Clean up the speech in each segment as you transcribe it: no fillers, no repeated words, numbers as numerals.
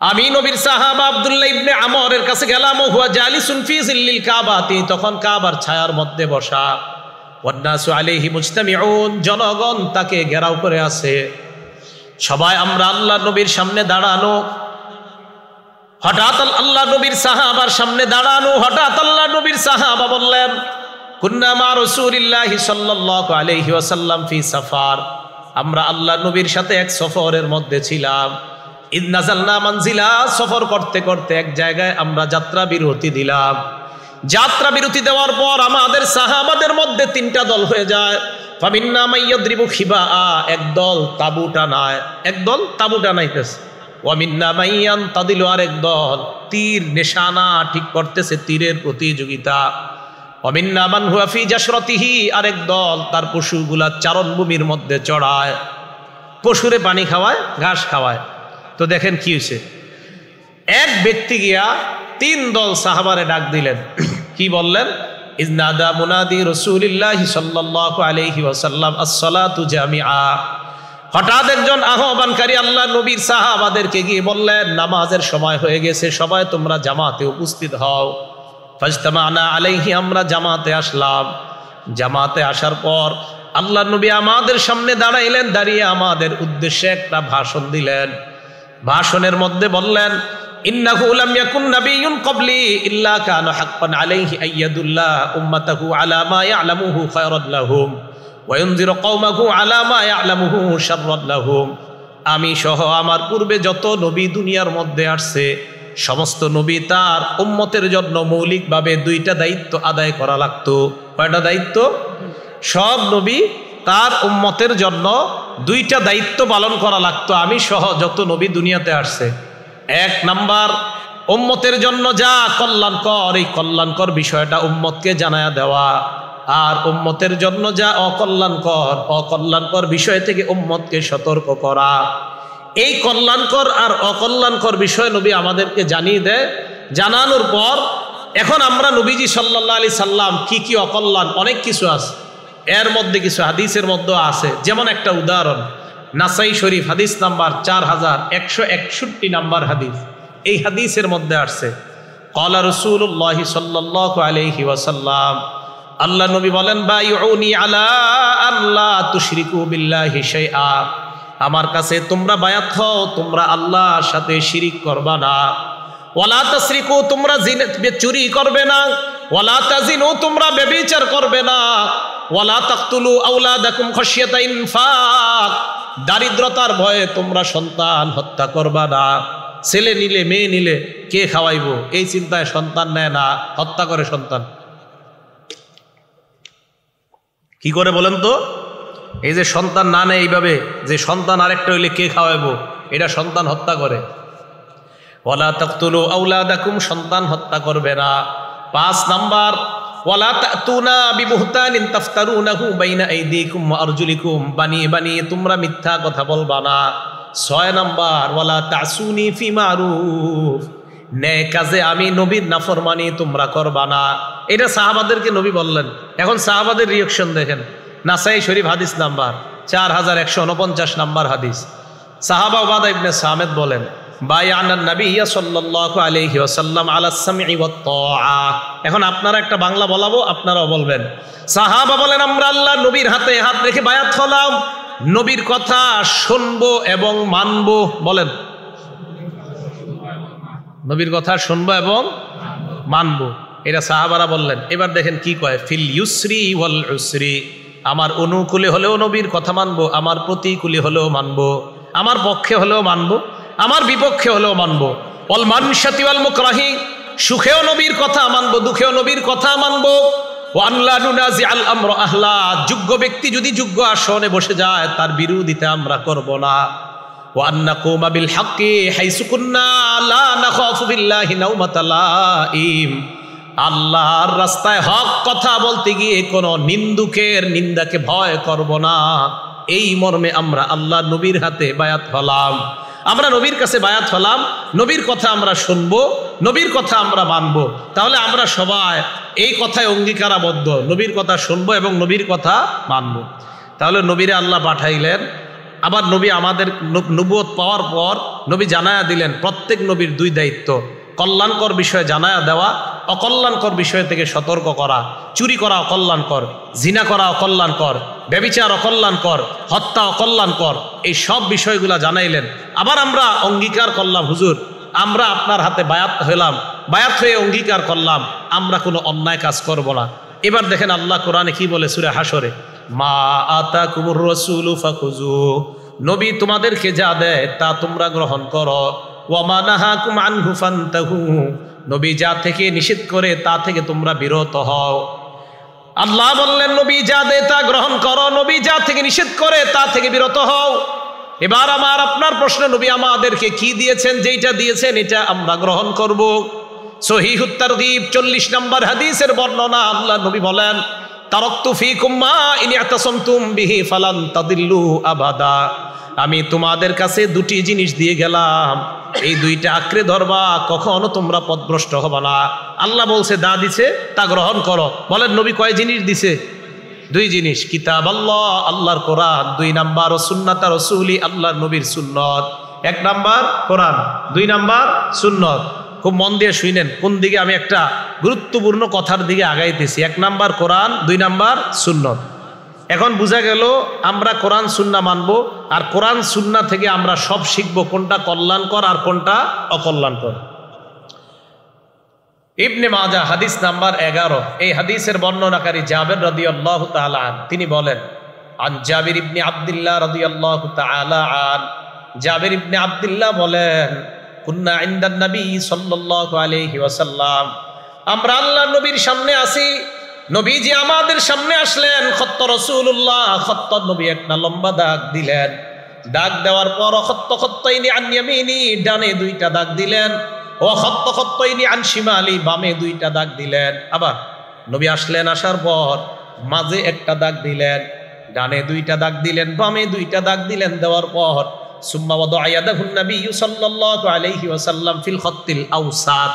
আমি নবীর সাহাবা আব্দুল্লাহ ইবনে আমরের কাছে গেলাম, হুয়া জালিসুন ফি জিল্লিল কাবা, তিনি তখন কাবার ছায়ার মধ্যে বসা। ওয়ান্নাসু আলাইহি মুজতামিউন, জনগণ তাকে ঘেরাও করে আছে। সবাই আমরা আল্লাহ নবীর সামনে দাঁড়ানো। হঠাৎ আল্লাহ নবীর সাহাবার সামনে দাঁড়ানো, হঠাৎ আল্লাহ নবীর সাহাবা বললেন, কুন্না মা রাসূলিল্লাহি সাল্লাল্লাহু আলাইহি ওয়াসাল্লাম ফি সাফার, আমরা আল্লাহ নবীর সাথে এক সফরের মধ্যে ছিলাম। ইদ নাযালনা মানজিলা, সফর করতে করতে এক জায়গায় আমরা যাত্রা বিরতি দিলাম। যাত্রা বিরতি দেওয়ার পর আমাদের সাহাবাদের মধ্যে তিনটা দল হয়ে যায়। ফামিন্না মাইয়াদ্রিবু খিবা, একদল তাবু টানায়, একদল তাবু টানাইতেছে। ওয়ামিন্না মাইয়ান তাদিলু, আরেক দল তীর নিশানা ঠিক করতেছে, তীরের প্রতিযোগিতা। ওয়ামিন্না মান হুয়া ফি জাশরাতিহি, আরেক দল তার পশুগুলা চারণভূমির মধ্যে চড়ায়, পশুরে পানি খাওয়ায়, ঘাস খাওয়ায়। তো দেখেন কি হয়েছে, এক ব্যক্তি গিয়া তিন দল সাহাবারে ডাক দিলেন। কি বললেন? ইজনাদা মুনাদি রাসূলিল্লাহি সাল্লাল্লাহু আলাইহি ওয়াসাল্লাম আস-সালাতু জামিআ। হঠাৎ একজন আহ্বানকারী আল্লাহ নবীর সাহাবাদেরকে গিয়ে বললেন, নামাজের সময় হয়ে গেছে, সবাই তোমরা জামাতে উপস্থিত হও। ফাজতামানা আলাইহি, আমরা জামাতে আসলাম। জামাতে আসার পর আল্লাহ নবী আমাদের সামনে দাঁড়াইলেন, দাঁড়িয়ে আমাদের উদ্দেশ্যে একটা ভাষণ দিলেন। ভাষণের মধ্যে বললেন, ইন্নাহু লাম ইয়াকুন নাবিয়্যুন ক্বাবলি ইল্লা কানা হাক্কান আলাইহি আইয়াদুল্লাহ উম্মাতাহু আলা মা ইয়ালামুহু খায়রান লাহুম ওয়া ইউনজিরু কওমাহু আলা মা ইয়ালামুহু শাররান লাহুম। আমি সহ আমার পূর্বে যত নবী দুনিয়ার মধ্যে আসছে, সমস্ত নবী তার উম্মতের জন্য মৌলিকভাবে দুইটা দায়িত্ব আদায় করা লাগতো। কয়টা দায়িত্ব? সব নবী তার উম্মতের জন্য দুইটা দায়িত্ব পালন করা লাগতো, আমি সহ যত নবী দুনিয়াতে আসছে। এক নাম্বার, উম্মতের জন্য যা কল্যাণকর, এই কল্যাণকর বিষয়টা উম্মতকে জানায়া দেওয়া। আর উম্মতের জন্য যা অকল্যাণকর, অকল্যাণকর বিষয় থেকে উম্মতকে সতর্ক করা। এই কল্যাণকর আর অকল্যাণকর বিষয় নবী আমাদেরকে জানিয়ে দেয়। জানানোর পর এখন আমরা নবীজি সাল্লাল্লাহু আলাইহি সাল্লাম কি কি অকল্যাণ, অনেক কিছু আছে, এর মধ্যে কিছু হাদিসের মধ্যে আছে। যেমন একটা উদাহরণ, নাসাই শরীফ হাদিস নাম্বার 4161 নাম্বার হাদিস। এই হাদিসের মধ্যে আসছে, ক্বালা রাসূলুল্লাহি সাল্লাল্লাহু আলাইহি ওয়াসাল্লাম, আল্লাহ নবী বলেন, বাইউনি আলা আল্লা তুশরিকু বিল্লাহি শাইআ, আমার কাছে তোমরা বায়াত হও, তোমরা আল্লাহর সাথে শিরিক করবা না। ওয়ালা তাসরিকু, তোমরা চুরি করবে না। ওয়ালা তাজিনু, তোমরা ব্যভিচার করবে না। ওয়ালা তাকতুলু আওলাদাকুম খাশিয়াতা ইনফাক, দারিদ্রতার ভয়ে তোমরা সন্তান হত্যা করবা না। ছেলে নিলে মেয়ে নিলে কে খাওয়াইবো, এই চিন্তায় সন্তান নেয় না, হত্যা করে সন্তান। কি করে বলেন তো? এই যে সন্তান না নেয় এইভাবে, যে সন্তান আরেকটা হইলে কে খাওয়াইবো, এটা সন্তান হত্যা করে। ওয়ালা তাকতুলু আওলাদাকুম, সন্তান হত্যা করবে না। 5 নাম্বার, ওয়ালা তাতুনা বিবুহতানিন তাফতারুনাহু বাইনা আইদিকুম ওয়া আরজুলিকুম, বানিয়ে বানিয়ে তোমরা মিথ্যা কথা বলবা না। 6 নাম্বার, ওয়ালা তাসুনি ফি মারুফ, ন্যায় কাজে আমি নবীর নাফরমানি তোমরা করবা না। এটা সাহাবাদেরকে নবী বললেন। এখন সাহাবাদের রিঅ্যাকশন দেখেন। নাসাই শরীফ হাদিস নাম্বার 4149 নাম্বার হাদিস। সাহাবা উবাদা ইবনে সামিত বলেন, বায়ানান নাবিয়্যা সাল্লাল্লাহু আলাইহি ওয়াসাল্লাম আলা সামঈ ওয়াত তাআ। এখন আপনারা একটা বাংলা বলাবো, আপনারাও বলবেন। সাহাবা বলেন, আমরা আল্লাহ নবীর হাতে হাত রেখে বায়াত হলাম, নবীর কথা শুনবো এবং মানবো। বলেন, নবীর কথা শুনবো এবং মানবো, এটা সাহাবারা বললেন। এবার দেখেন কি কয়, ফিল ইউসরি ওয়াল উসরি, আমার অনুকূলে হলেও নবীর কথা মানবো, আমার প্রতিকূলে হলেও মানবো, আমার পক্ষে হলেও মানবো, আমার বিপক্ষে হলেও মানবো। ওয়াল মানশাতি ওয়াল মুকরাহি, সুখেও নবীর কথা মানবো, দুঃখেও নবীর কথা মানবো। ওয়া আন লা নুনাজি আল আমর আহলা, যোগ্য ব্যক্তি যদি যোগ্য আসনে বসে যায় তার বিরোধিতা আমরা করব না। ওয়া আন নাকুমা বিল হাক্কি হাইসু কুন্না লা নাখাফু বিল্লাহি নাওমাতা লাইম, আল্লাহর রাস্তায় হক কথা বলতে গিয়ে কোনো নিন্দুকের নিন্দাকে ভয় করব না। এই মর্মে আমরা আল্লাহ নবীর হাতে বায়াত হলাম। আমরা নবীর কাছে বায়াত হলাম, নবীর কথা আমরা শুনবো, নবীর কথা আমরা মানবো। তাহলে আমরা সবাই এই কথায় অঙ্গীকারাবদ্ধ, নবীর কথা শুনবো এবং নবীর কথা মানবো। তাহলে নবীরে আল্লাহ পাঠাইলেন আবার নবী আমাদের নবুয়ত পাওয়ার পর নবী জানায়া দিলেন প্রত্যেক নবীর দুই দায়িত্ব, কল্যাণকর বিষয়ে জানায়া দেওয়া, অকল্যাণকর বিষয় থেকে সতর্ক করা। চুরি করা অকল্যাণকর, জিনা করা অকল্যাণকর, ব্যভিচার অকল্যাণকর, হত্যা অকল্যাণকর, এই সব বিষয়গুলা জানাইলেন। আবার আমরা অঙ্গীকার করলাম, হুজুর আমরা আপনার হাতে বায়াত হলাম, বায়াত হয়ে অঙ্গীকার করলাম আমরা কোনো অন্যায় কাজ করব না। এবার দেখেন আল্লাহ কোরআনে কি বলে সূরা হাশরে, মা আতাকুমুর রাসূলু ফাখুযু, নবী তোমাদেরকে যা দেয় তা তোমরা গ্রহণ করো, ওয়া মা নাহাকুম আনহু ফান্তাহু, নবী যা থেকে নিষেধ করে তা থেকে তোমরা বিরত হও। আল্লাহ বললেন নবী যা দেয় তা গ্রহণ করো, নবী যা থেকে নিষেধ করে তা থেকে বিরত হও। এবার আমার আপনার প্রশ্ন, নবী আমাদেরকে কি দিয়েছেন? যেইটা দিয়েছেন এটা আমরা গ্রহণ করব। সহিহুত তারগীব 40 নম্বর হাদিসের বর্ণনা, আল্লাহ নবী বলেন তারাকতু ফীকুম মা ইন ইতাসামতুম বিহি ফালান তাদিল্লু আবাদা, আমি তোমাদের কাছে দুটি জিনিস দিয়ে গেলাম, এই দুইটা আঁকড়ে ধরবা, কখনো তোমরা পথভ্রষ্ট হবে না। আল্লাহ বলছে দা দিছে তা গ্রহণ করো। বলেন নবী কয় জিনিস দিছে? দুই জিনিস, কিতাব আল্লাহ, আল্লাহর কোরআন, 2 নাম্বার ও সুন্নাত রাসূলি, আল্লাহর নবীর সুন্নত। 1 নাম্বার কোরআন, 2 নাম্বার সুন্নত। খুব মন দিয়ে শুনেন কোন দিকে আমি একটা গুরুত্বপূর্ণ কথার দিকে আগাইতেছি। 1 নাম্বার কোরআন, 2 নাম্বার সুন্নত। এখন বোঝা গেল আমরা কোরআন সুন্নাহ মানব, আর কোরআন সুন্নাহ থেকে আমরা সব শিখব কোনটা কল্যাণকর আর কোনটা অকল্যাণকর। ইবনে মাজাহ হাদিস নাম্বার 11, এই হাদিসের বর্ণনাকারী জাবের রাদিয়াল্লাহু তাআলা আন, তিনি বলেন আন জাবির ইবনে আব্দুল্লাহ রাদিয়াল্লাহু তাআলা আন, জাবির ইবনে আব্দুল্লাহ বলেন কুন্না ইনদান নবী সাল্লাল্লাহু আলাইহি ওয়াসাল্লাম, আমরা আল্লাহর নবীর সামনে আসি, নবীজি আমাদের সামনে আসলেন, খত্ত রাসূলুল্লাহ, খত্ত নবী একটা লম্বা দাগ দিলেন, দাগ দেওয়ার পর খত্ত খত্তাইনি আন ইয়ামিনি, ডানে 2টা দাগ দিলেন, ও খত্ত খত্তাইনি আন শিমালি, বামে 2টা দাগ দিলেন। আবার নবী আসলেন, আসার পর মাঝে একটা দাগ দিলেন, ডানে 2টা দাগ দিলেন, বামে 2টা দাগ দিলেন, দেওয়ার পর সুম্মা ওয়াদা'a ইয়াদাহুন নাবিয়্যু সাল্লাল্লাহু আলাইহি ওয়াসাল্লাম ফিল খত্তিল আওসাত,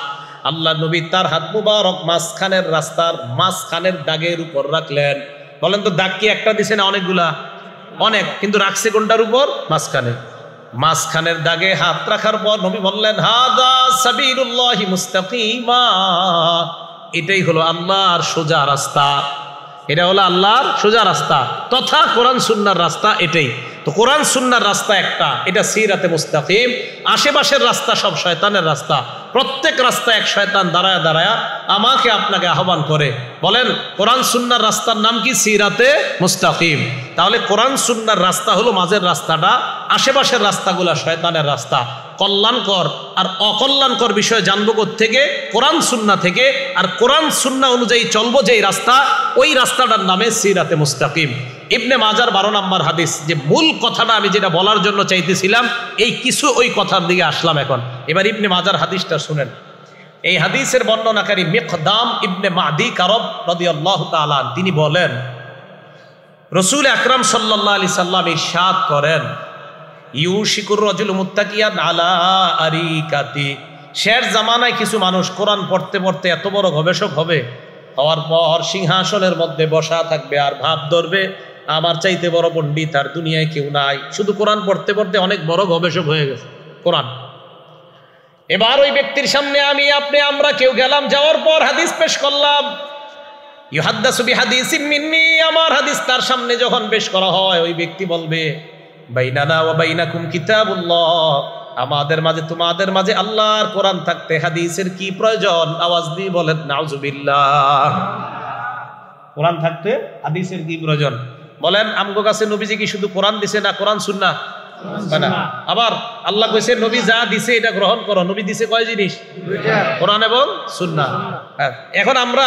আল্লাহ নবী তার হাত মুবারক মাঝখানের রাস্তার মাঝখানের দাগের উপর রাখলেন। বলেন তো দাগ কি একটা দিছে না অনেকগুলা? অনেক, কিন্তু রাখছে কোনটার উপর? মাঝখানে। মাঝখানের দাগে হাত রাখার পর নবী বললেন হাদা সাবিলুল্লাহি মুস্তাকিমা, এটাই হলো আল্লাহর সোজা রাস্তা, এটা হলো আল্লাহর সোজা রাস্তা তথা কোরআন সুন্নাহর রাস্তা। এটাই তো কোরআন সুন্নাহর রাস্তা একটা, এটা সিরাতে মুস্তাকিম। আশেপাশের রাস্তা সব শয়তানের রাস্তা, প্রত্যেক রাস্তা এক শয়তান দাঁড়ায় দাঁড়ায় আমাকে আপনাকে আহ্বান করে। বলেন কোরআন সুন্নাহর রাস্তার নাম কি? সিরাতে মুস্তাকিম। তাহলে কোরআন সুন্নাহর রাস্তা হলো মাঝের রাস্তাটা, আশেপাশের রাস্তাগুলা শয়তানের রাস্তা। কল্যাণকর আর অকল্যাণকর বিষয় জানবো থেকে? কোরআন সুন্নাহ থেকে। আর কোরআন সুন্নাহ অনুযায়ী চলবো যেই রাস্তা, ওই রাস্তাটার নামে সিরাতে মুস্তাকিম। ইবনে মাজার 12 নম্বর হাদিস, যে মূল কথাটা আমি যেটা বলার জন্য চাইতেছিলাম, এই কিছু ওই কথার দিকে আসলাম এখন। এবার ইবনে মাজার হাদিসটা শুনেন। এই হাদিসের বর্ণনাকারী মিকদাম ইবনে মাদি কারব রাদিয়াল্লাহু তাআলা, তিনি বলেন রাসূল আকরাম সাল্লাল্লাহু আলাইহি সাল্লাম ইরশাদ করেন ইউশিকুর রাজুলু মুত্তাকিয়ান আলা আরিকাতি, শের জামানায় কিছু মানুষ কোরআন পড়তে পড়তে এত বড় গবেষক হবে, হওয়ার পর সিংহাসনের মধ্যে বসা থাকবে আর ভাব ধরবে আমার চাইতে বড় পণ্ডিত আর দুনিয়ায় কেউ নাই, শুধু কোরআন পড়তে পড়তে অনেক বড় গবেষক হয়ে গেছে কোরআন। এবার ওই ব্যক্তির সামনে আমি আপনি আমরা কেউ গেলাম, যাওয়ার পর হাদিস পেশ করলাম, ইউহাদ্দাসু বিহাদিসিম মিন্নি, আমার হাদিস তার সামনে যখন পেশ করা হয়, ওই ব্যক্তি বলবে বাইনানা ওয়া বাইনাকুম কিতাবুল্লাহ, আমাদের মাঝে তোমাদের মাঝে আল্লাহর কোরআন থাকতে হাদিসের কি প্রয়োজন? আওয়াজ দিয়ে বলেন নাউজুবিল্লাহ। কোরআন থাকতে হাদিসের কি প্রয়োজন? বলেন আমগো কাছে নবীজি কি শুধু কোরআন দিছে না কোরআন সুন্নাহ? আবার আল্লাহ কইছে নবী যা দিছে এটা গ্রহণ করো। নবী দিছে কয় জিনিস? কোরআন এবং সুন্নাহ। এখন আমরা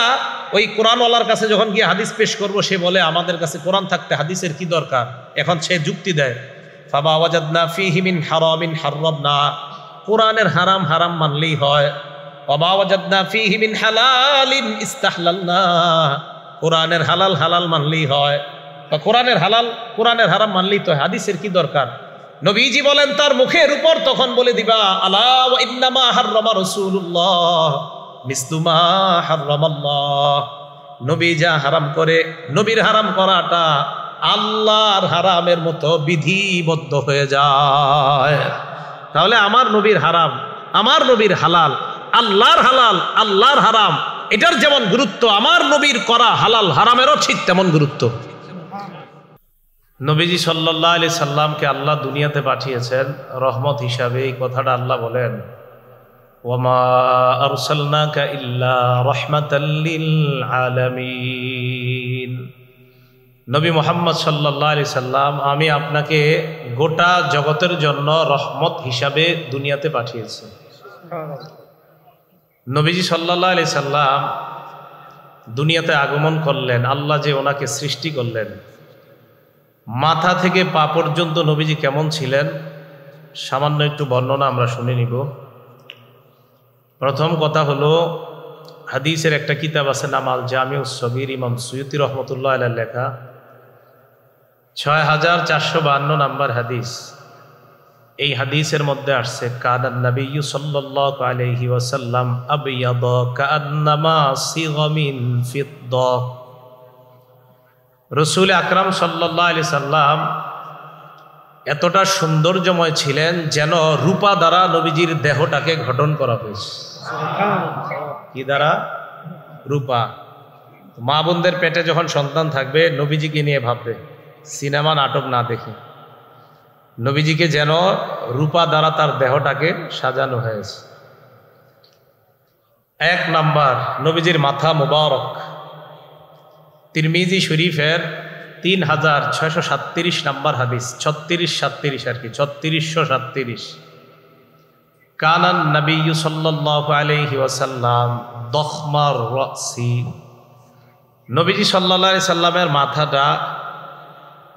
ওই কোরআনওয়ালার কাছে যখন গিয়ে হাদিস পেশ করব, সে বলে আমাদের কাছে কোরআন থাকতে হাদিসের কি দরকার? এখন সে যুক্তি দেয় ফামা ওয়াজাদনা ফীহি মিন হারামিন হারামনা, কোরআনের হারাম হারাম মানলেই হয়। ওমা ওয়াজাদনা ফীহি মিন হালালিন ইস্তাহলালনা, কোরআনের হালাল হালাল মানলেই হয়। কোরআনের হালাল কোরআনের হারাম মানলেই তো, হাদিসের কি দরকার? নবীজি বলেন তার মুখের উপর তখন বলে দিবা আলা ওয়া ইন্নামা হাররামা রাসূলুল্লাহ মিসলু মা হাররামাল্লাহ, নবী যা হারাম করে, নবীর হারাম করাটা আল্লাহর হারামের মতো বিধিবদ্ধ হয়ে যায়। তাহলে আমার নবীর হারাম, আমার নবীর হালাল, আল্লাহর হালাল, আল্লাহর হারাম, এটার যেমন গুরুত্ব, আমার নবীর করা হালাল হারামেরও ঠিক তেমন গুরুত্ব। নবীজি সাল্লাল্লাহু আলাইহি সাল্লামকে আল্লাহ দুনিয়াতে পাঠিয়েছেন রহমত হিসাবে। এই কথাটা আল্লাহ বলেন, ওয়ামা আরসালনাকা ইল্লা রাহমাতাল লিল আলামিন। নবী মুহাম্মদ সাল্লাল্লাহু আলাইহি সাল্লাম, আমি আপনাকে গোটা জগতের জন্য রহমত হিসাবে দুনিয়াতে পাঠিয়েছি। নবীজি সাল্লাল্লাহু আলাইহি সাল্লাম দুনিয়াতে আগমন করলেন, আল্লাহ যে ওনাকে সৃষ্টি করলেন, মাথা থেকে পা পর্যন্ত নবীজি কেমন ছিলেন সামান্য একটু বর্ণনা আমরা শুনে নিব। প্রথম কথা হলো, হাদিসের একটা কিতাব আছে নাম আল জামিউস সগীর, ইমাম সুয়ুতি রহমতুল্লাহ আলাইহির লেখা, 6452 নাম্বার হাদিস। এই হাদিসের মধ্যে আসছে, কানান নবিয়্যু সাল্লাল্লাহু আলাইহি ওয়াসাল্লাম আবয়াদা কাআন্নামা সিগা মিন ফিদ্দা। রাসূল আকরাম সাল্লাল্লাহু আলাইহি সাল্লাম এতটা সৌন্দর্যময় ছিলেন যেন রূপা দ্বারা নবীজির দেহটাকে গঠন করা হয়েছে। কি দ্বারা? রূপা। মা বোনদের পেটে যখন সন্তান থাকবে নবীজিকে নিয়ে ভাববে, সিনেমা নাটক না দেখে, নবীজিকে যেন রূপা দ্বারা তার দেহটাকে সাজানো হয়েছে। এক নাম্বার, নবীজির মাথা মুবারক। তিরমিজি শরীফের 3637 নাম্বার হাদিস, 3637 আর কি, 3637। কানান নবিয়্যু সাল্লাল্লাহু আলাইহি ওয়াসাল্লাম দখমার রাসি। নবীজি সাল্লাল্লাহু আলাইহি সাল্লামের মাথাটা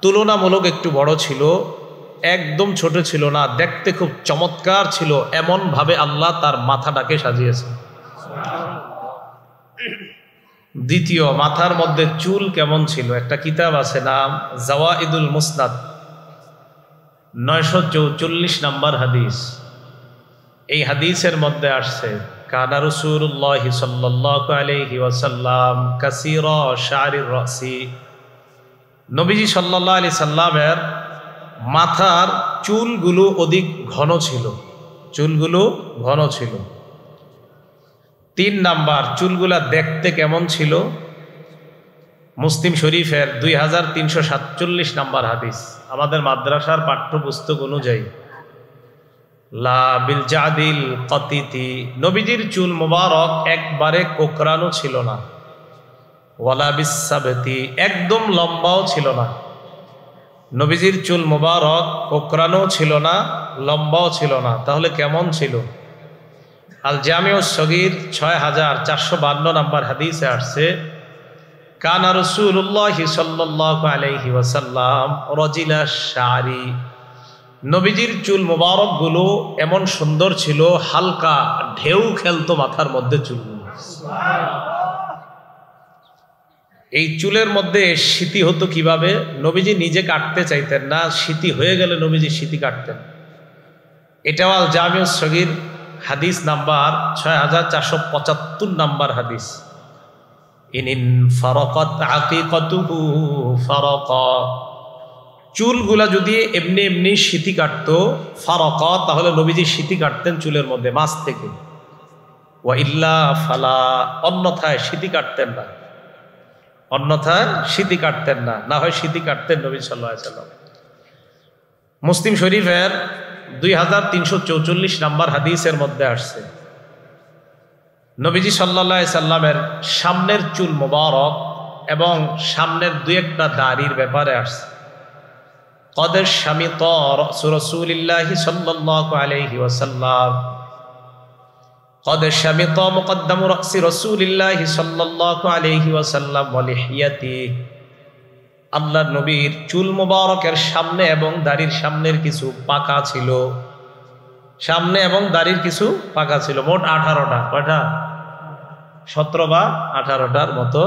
তুলনামূলক একটু বড় ছিল, একদম ছোট ছিল না, দেখতে খুব চমৎকার ছিল। এমন ভাবে আল্লাহ তার মাথাটাকে সাজিয়েছে। দ্বিতীয়, মাথার মধ্যে চুল কেমন ছিল? একটা কিতাব আছে নাম জাওয়াইদুল মুসনাদ, 944 নাম্বার হাদিস। এই হাদিসের মধ্যে আসছে, কানা রাসূলুল্লাহ সাল্লাল্লাহু আলাইহি ওয়াসাল্লাম কাসীরা শা'রির রাসি। নবীজি সাল্লাল্লাহু আলাইহি সাল্লামের মাথার চুলগুলো অধিক ঘন ছিল, চুলগুলো ঘন ছিল। 3 নাম্বার, চুলগুলা দেখতে কেমন ছিল? মুসলিম শরীফের 2347 নাম্বার হাদিস। আমাদের মাদ্রাসার পাঠ্যপুস্তক অনুযায়ী লা বিল জাদিল কাতিতি, নবীজির চুল মুবারক একবারে কোকড়ানো ছিল না, ওয়ালা বিসাবতি, একদম লম্বাও ছিল না। নবীজির চুল মুবারক কোকড়ানো ছিল না, লম্বাও ছিল না। তাহলে কেমন ছিল? আল জামিউস সগীর 6452 নাম্বার হাদিসে আসছে, কানা রাসূলুল্লাহ সাল্লাল্লাহু আলাইহি ওয়াসাল্লাম রাজিলাশ শা'রি। নবীজির চুল মুবারক গুলো এমন সুন্দর ছিল, হালকা ঢেউ খেলতো মাথার মধ্যে চুলগুলো। এই চুলের মধ্যে স্মৃতি হতো কিভাবে? নবীজি নিজে কাটতে চাইতেন না, স্মৃতি হয়ে গেলে নবীজি স্মৃতি কাটতেন। এটাও আল জামিউস সগীর হাদিস নাম্বার 6475 নাম্বার হাদিস। ইনিন ফারাকাত আকিকাতুহু ফারাকা, চুলগুলা যদি এমনি এমনি স্মৃতি কাটতো, ফারাকা, তাহলে নবীজি স্মৃতি কাটতেন চুলের মধ্যে মাছ থেকে। ওয়া ইল্লা ফালা, অন্যথায় স্মৃতি কাটতেন না, অন্যথায় স্মৃতি কাটতেন না, না হয় স্মৃতি কাটতেন নবী সাল্লাল্লাহু আলাইহি সাল্লাম। মুসলিম শরীফের 2344 নাম্বার হাদিসের মধ্যে আসছে, নবীজি সাল্লাল্লাহু আলাইহি সাল্লামের সামনের চুল মুবারক এবং সামনের 2-1টা দাড়ির ব্যাপারে আসছে। কদের শামিতা রাসূলুল্লাহ সাল্লাল্লাহু আলাইহি ওয়াসাল্লাম, কদের শামিতা মুকদ্দাম রাসি রাসূলুল্লাহ সাল্লাল্লাহু আলাইহি ওয়াসাল্লাম ওয়া লিহিয়াতি। আল্লাহ নবীর চুল মুবারকের সামনে এবং দাড়ির সামনের কিছু পাকা ছিল, সামনে এবং দাড়ির কিছু পাকা ছিল। মোট 18টা, কয়টা? 17 বা 18টার মতো।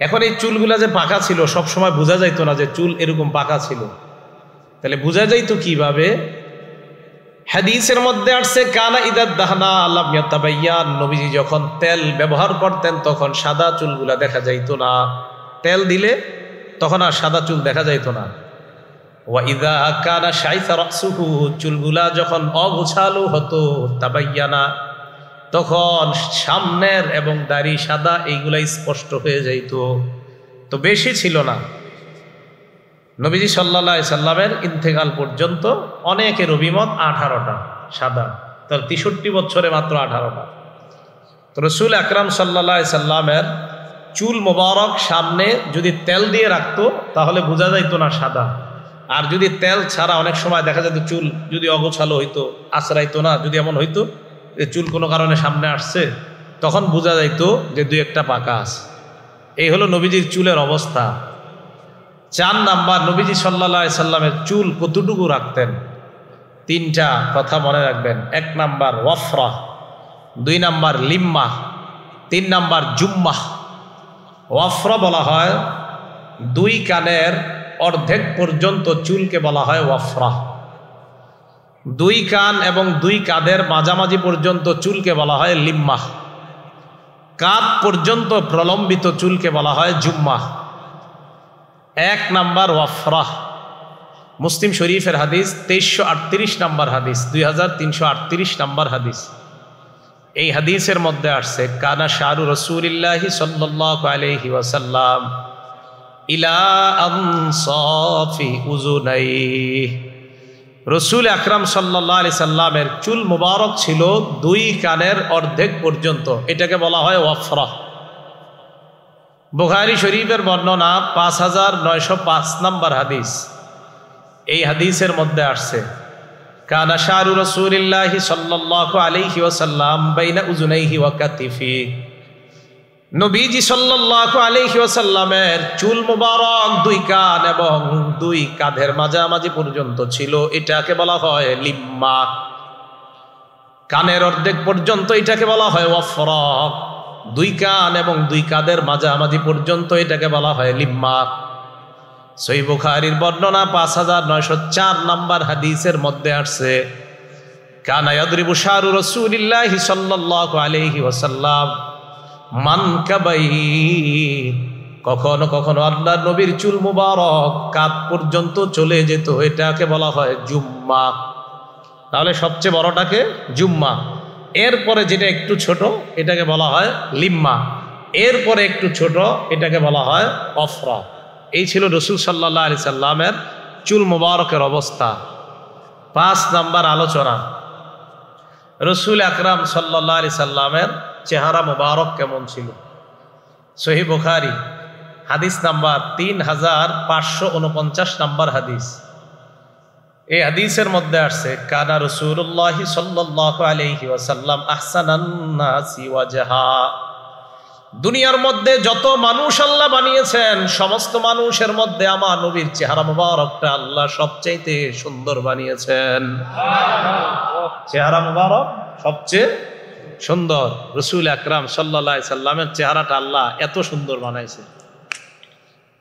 এখন এই চুলগুলা যে পাকা ছিল, সব সময় বোঝা যাইতো না যে চুল এরকম পাকা ছিল। তাহলে বোঝা যাইতো কিভাবে? হাদিসের মধ্যে আসছে, কানা ইদা দাহনা লাম ইয়াতাবায়্যান, নবীজি যখন তেল ব্যবহার করতেন তখন সাদা চুলগুলা দেখা যাইতো না। তেল দিলে তখন আর সাদা চুল দেখা যাইত না। ওয়া ইযা কানা শাইসা রাসুহু, চুলগুলা যখন অগোছালো হতো, তাবাইয়ানা, তখন সামনের এবং দাড়ি সাদা এইগুলাই স্পষ্ট হয়ে যাইত। তো বেশি ছিল না। নবীজি সাল্লাল্লাহু আলাইহি সাল্লামের ইন্তেকাল পর্যন্ত অনেকের অভিমত 18টা সাদা, তার 63 বছরে মাত্র 18টা। তো রাসূল আকরাম সাল্লাল্লাহু আলাইহি সাল্লামের চুল মোবারক সামনে যদি তেল দিয়ে রাখতো তাহলে বোঝা যাইত না সাদা, আর যদি তেল ছাড়া অনেক সময় দেখা যেত চুল যদি অগোছালো হইতো, আঁচড়াইতো না, যদি এমন হইতো যে চুল কোনো কারণে সামনে আসছে, তখন বোঝা যাইত যে দুই একটা পাকা আছে। এই হলো নবীজির চুলের অবস্থা। 4 নাম্বার, নবীজি সাল্লাল্লাহু আলাইহি সাল্লামের চুল কতটুকু রাখতেন? 3টা কথা মনে রাখবেন। 1 নাম্বার ওয়াফরা, 2 নাম্বার লিম্মা, 3 নাম্বার জুম্মাহ। ওয়াফরা বলা হয় 2 কানের অর্ধেক পর্যন্ত চুলকে বলা হয় ওয়াফরা। 2 কান এবং 2 কাঁধের মাঝামাঝি পর্যন্ত চুলকে বলা হয় লিম্মাহ। কাঁধ পর্যন্ত প্রলম্বিত চুলকে বলা হয় জুম্মাহ। 1 নাম্বার ওয়াফরা। মুসলিম শরীফের হাদিস, 2338 নাম্বার হাদিস, 2338 নাম্বার হাদিস। এই হাদিসের মধ্যে আসছে কানা শারু রাসূলিল্লাহি সাল্লাল্লাহু আলাইহি ওয়াসাল্লাম ইলা আনসাফি উযুনাইহি। রাসূল আকরাম সাল্লাল্লাহু আলাইহি সাল্লামের চুল মুবারক ছিল 2 কানের অর্ধেক পর্যন্ত, এটাকে বলা হয় ওয়াফরা। বুখারী শরীফের বর্ণনা 5905 নাম্বার হাদিস। এই হাদিসের মধ্যে আসছে কানা শারু রাসূলিল্লাহি সাল্লাল্লাহু আলাইহি ওয়াসাল্লাম বাইনা উযুনাইহি ওয়া কাতিফি। নবীজি সাল্লাল্লাহু আলাইহি ওয়াসাল্লামের চুল মুবারক 2 কান এবং 2 কাঁধের মাঝামাঝি পর্যন্ত ছিল, এটাকে বলা হয় লিম্মা। কানের অর্ধেক পর্যন্ত এটাকে বলা হয় ওয়াফরা। 2 কান এবং 2 কাঁধের মাঝামাঝি পর্যন্ত এটাকে বলা হয় লিম্মা। সহিহ বুখারীর বর্ণনা 5904 নাম্বার হাদিসের মধ্যে আসছে কানা ইয়াদরিবু শারু রাসূলিল্লাহি সাল্লাল্লাহু আলাইহি ওয়াসাল্লাম মানকাবাই। কখনো কখনো আল্লাহর নবীর চুল মুবারক কাঁধ পর্যন্ত চলে যেত, এটাকে বলা হয় জুম্মা। তাহলে সবচেয়ে বড়টাকে জুম্মা, এরপরে যেটা একটু ছোট এটাকে বলা হয় লিম্মা, এরপরে একটু ছোট এটাকে বলা হয় ওয়াফরা। এই ছিল রাসূল সাল্লাল্লাহু আলাইহি সাল্লামের চুল মুবারকের অবস্থা। 5 নাম্বার আলোচনা, রাসূল আকরাম সাল্লাল্লাহু আলাইহি সাল্লামের চেহারা মুবারক কেমন ছিল। সহিহ বুখারী হাদিস নাম্বার 3549 নাম্বার হাদিস। এই হাদিসের মধ্যে আসছে কানা রাসূলুল্লাহি সাল্লাল্লাহু আলাইহি ওয়াসাল্লাম আহসানান নাসি ওয়াজহা। দুনিয়ার মধ্যে যত মানুষ আল্লাহ বানিয়েছেন সমস্ত মানুষের মধ্যে আমার নবীর চেহারা মুবারকটা আল্লাহ সবচেয়ে সুন্দর বানিয়েছেন। চেহারা মুবারক সবচেয়ে সুন্দর। রাসূল আকরাম সাল্লাল্লাহু আলাইহি সাল্লামের চেহারাটা আল্লাহ এত সুন্দর বানাইছে।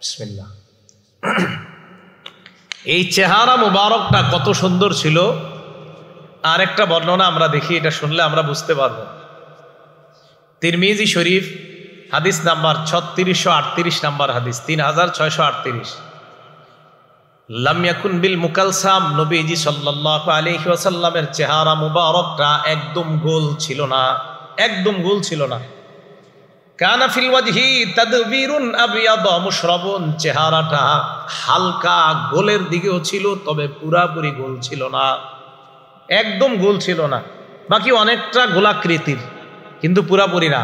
বিসমিল্লাহ। এই চেহারা মুবারকটা কত সুন্দর ছিল আর একটা বর্ণনা আমরা দেখি, এটা শুনলে আমরা বুঝতে পারবো। তিরমিজি শরীফ হাদিস নাম্বার 3638 নাম্বার হাদিস, 3638। লাম ইয়াকুন বিল মুকালসাম, নবীজি সাল্লাল্লাহু আলাইহি ওয়াসাল্লামের চেহারা মুবারকটা একদম গোল ছিল না, একদম গোল ছিল না। কানা ফিল ওয়াজহি তাদবীরুন আবিয়াদ মুশরাবুন, চেহারাটা হালকা গোলের দিকেও ছিল, তবে পুরাপুরি গোল ছিল না, একদম গোল ছিল না। বাকি অনেকটা গোলাকৃতির, কিন্তু পুরাপুরি না।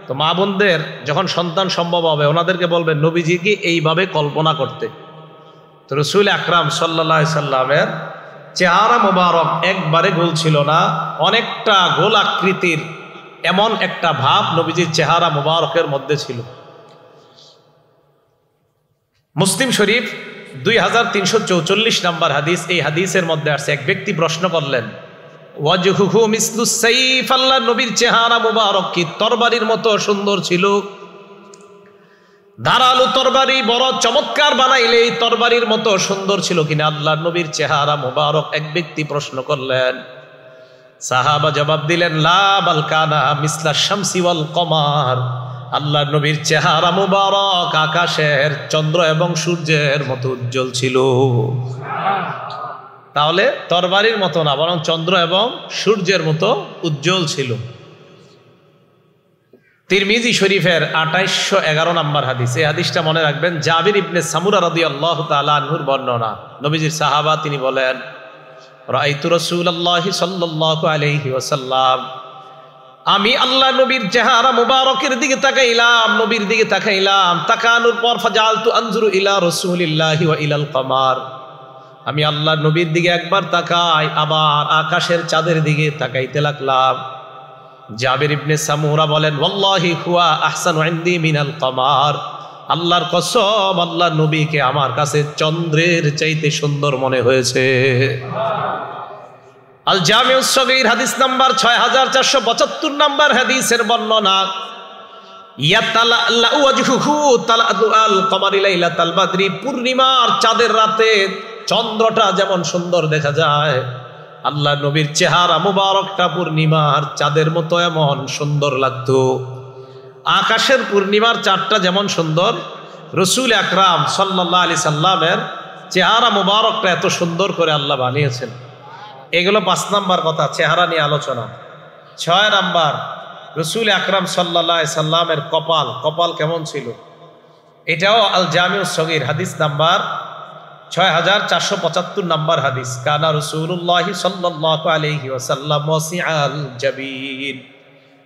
তো মা বোনদের যখন সন্তান সম্ভব হবে ওনাদেরকে বলবেন নবীজিকে এইভাবে কল্পনা করতে। তো রাসূল আকরাম সাল্লাল্লাহু আলাইহি সাল্লামের চেহারা মোবারক একবারে গোল ছিল না, অনেকটা গোল আকৃতির, এমন একটা ভাব নবীজির চেহারা মোবারকের মধ্যে ছিল। মুসলিম শরীফ 2344 নাম্বার হাদিস। এই হাদিসের মধ্যে আসছে এক ব্যক্তি প্রশ্ন করলেন ওয়াজহুহু মিসলুস সাইফ, আল্লাহর নবীর চেহারা মুবারক কি তরবারির মতো সুন্দর ছিল? ধারালো তরবারি বড় চমৎকার বানাইলে এই তরবারির মতো সুন্দর ছিল কিনা আল্লাহর নবীর চেহারা মুবারক? এক ব্যক্তি প্রশ্ন করলেন। সাহাবা জবাব দিলেন লা বাল কানা মিসলা শামসি ওয়াল কমার, আল্লাহ নবীর চেহারা মুবারক আকাশের চন্দ্র এবং সূর্যের মতো উজ্জ্বল ছিল। তাহলে তরবারির মতো না, বরং চন্দ্র এবং সূর্যের মতো উজ্জ্বল ছিল। তিরমিজি শরীফের 2811 নম্বর হাদিস, এই হাদিসটা মনে রাখবেন। জাবির ইবনে সামুরা রাদিয়াল্লাহু তাআলা আনহুর বর্ণনা, নবীজির সাহাবা, তিনি বলেন, রাআইতু রাসূলুল্লাহি সাল্লাল্লাহু আলাইহি ওয়াসাল্লাম, আমি আল্লাহ নবীর চেহারা মুবারকের দিকে তাকাইলাম, নবীর দিকে তাকাইলাম, তাকানোর পর ফাজালতু আনজুরু ইলা রাসূলিল্লাহি ওয়া ইলাল কমার, আমি আল্লাহ নবীর দিকে একবার তাকাই, আবার আকাশের চাঁদের দিকে তাকাইতে লাগলাম। জাবির ইবনে সামুরা বলেন, ওয়াল্লাহি হুয়া আহসানু ইনদি মিনাল কমার, আল্লাহর কসম, আল্লাহ নবীকে আমার কাছে চন্দ্রের চাইতে সুন্দর মনে হয়েছে। আল জামিউস সগীর হাদিস নাম্বার 6475 নাম্বার হাদিসের বর্ণনা, ইয়াতালাল্লাউ ওয়াজহুহু তালাআল কমারি লাইলাতাল বাদরি, পূর্ণিমার চাঁদের রাতে চন্দ্রটা যেমন সুন্দর দেখা যায়, আল্লাহ নবীর চেহারা মুবারকটা পূর্ণিমার চাঁদের মতো এমন সুন্দর লাগতো। আকাশের পূর্ণিমার চাঁদটা যেমন সুন্দর, রসুল আকরাম সাল্লাল্লাহু আলাইহি সাল্লামের চেহারা মুবারকটা এত সুন্দর করে আল্লাহ বানিয়েছেন। এগুলো 5 নাম্বার কথা, চেহারা নিয়ে আলোচনা। 6 নাম্বার, রসুল আকরাম সাল্লাল্লাহু আলাইহি সাল্লামের কপাল কেমন ছিল, এটাও আল জামিউস সগীর হাদিস নাম্বার 6475 নাম্বার হাদিস। কানা রাসূলুল্লাহি সাল্লাল্লাহু আলাইহি ওয়াসাল্লাম ওয়াসিআল জাবিন,